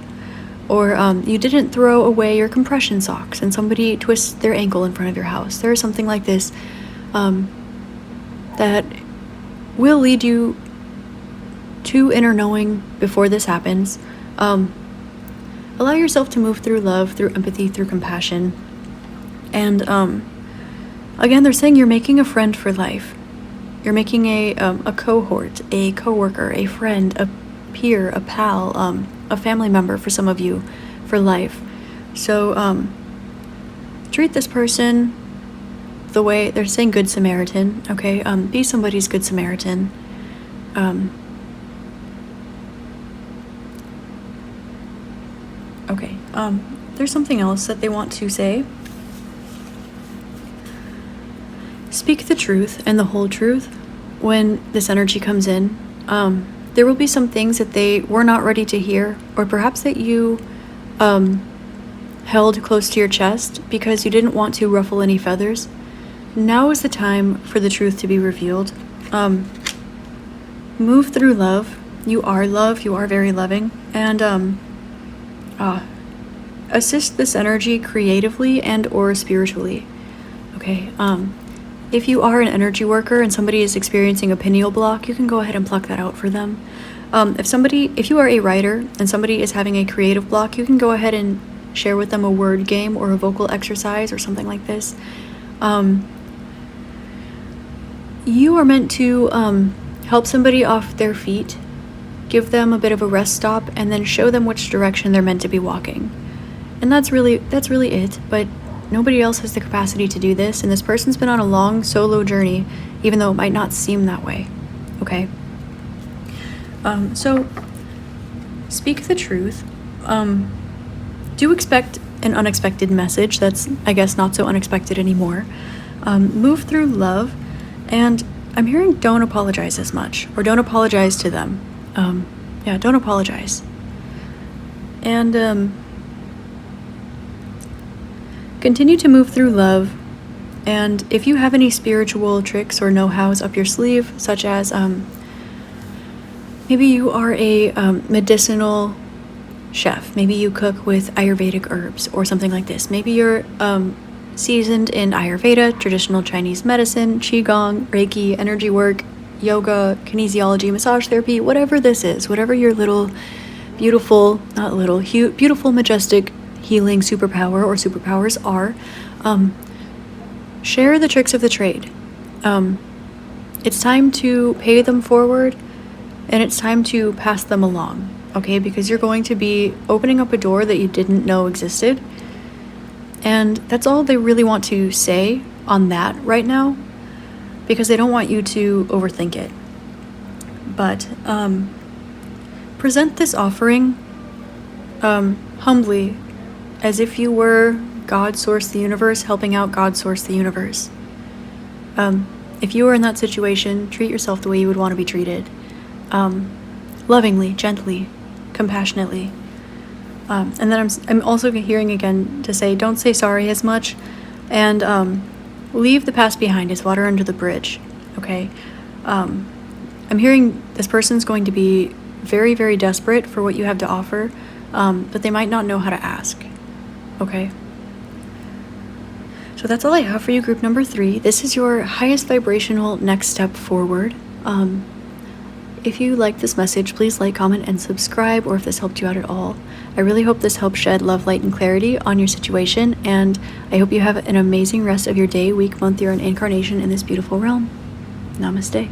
Speaker 1: Or you didn't throw away your compression socks and somebody twists their ankle in front of your house. There is something like this that will lead you to inner knowing before this happens. Allow yourself to move through love, through empathy, through compassion. And again, they're saying you're making a friend for life. You're making a cohort, a coworker, a friend, a peer, a pal, a family member for some of you for life. So treat this person the way they're saying good Samaritan, okay? Be somebody's good Samaritan. Okay, there's something else that they want to say. Speak the truth and the whole truth when this energy comes in. There will be some things that they were not ready to hear, or perhaps that you held close to your chest because you didn't want to ruffle any feathers. Now is the time for the truth to be revealed. Move through love. You are love. You are very loving. And assist this energy creatively and or spiritually. Okay. If you are an energy worker and somebody is experiencing a pineal block, you can go ahead and pluck that out for them. If you are a writer and somebody is having a creative block, you can go ahead and share with them a word game or a vocal exercise or something like this. You are meant to help somebody off their feet, give them a bit of a rest stop, and then show them which direction they're meant to be walking. And that's really it, but nobody else has the capacity to do this, and this person's been on a long solo journey, even though it might not seem that way, okay? So, speak the truth. Do expect an unexpected message that's, I guess, not so unexpected anymore. Move through love, and I'm hearing don't apologize as much, or don't apologize to them. Don't apologize. And, continue to move through love, and if you have any spiritual tricks or know-hows up your sleeve, such as maybe you are a medicinal chef, maybe you cook with Ayurvedic herbs or something like this, maybe you're seasoned in Ayurveda, traditional Chinese medicine, Qigong, Reiki, energy work, yoga, kinesiology, massage therapy, whatever this is, whatever your little beautiful, beautiful, majestic healing superpower or superpowers are, share the tricks of the trade. It's time to pay them forward, and it's time to pass them along, okay? Because you're going to be opening up a door that you didn't know existed, and that's all they really want to say on that right now, because they don't want you to overthink it. But present this offering humbly, as if you were God source the universe helping out God source the universe. If you are in that situation, treat yourself the way you would want to be treated. Lovingly, gently, compassionately. And then I'm also hearing again to say, don't say sorry as much, and leave the past behind. It's water under the bridge, okay? I'm hearing this person's going to be very, very desperate for what you have to offer, but they might not know how to ask, okay? So that's all I have for you, group number 3. This is your highest vibrational next step forward. If you like this message, please like, comment, and subscribe, or if this helped you out at all. I really hope this helps shed love, light, and clarity on your situation, and I hope you have an amazing rest of your day, week, month, year, and incarnation in this beautiful realm. Namaste.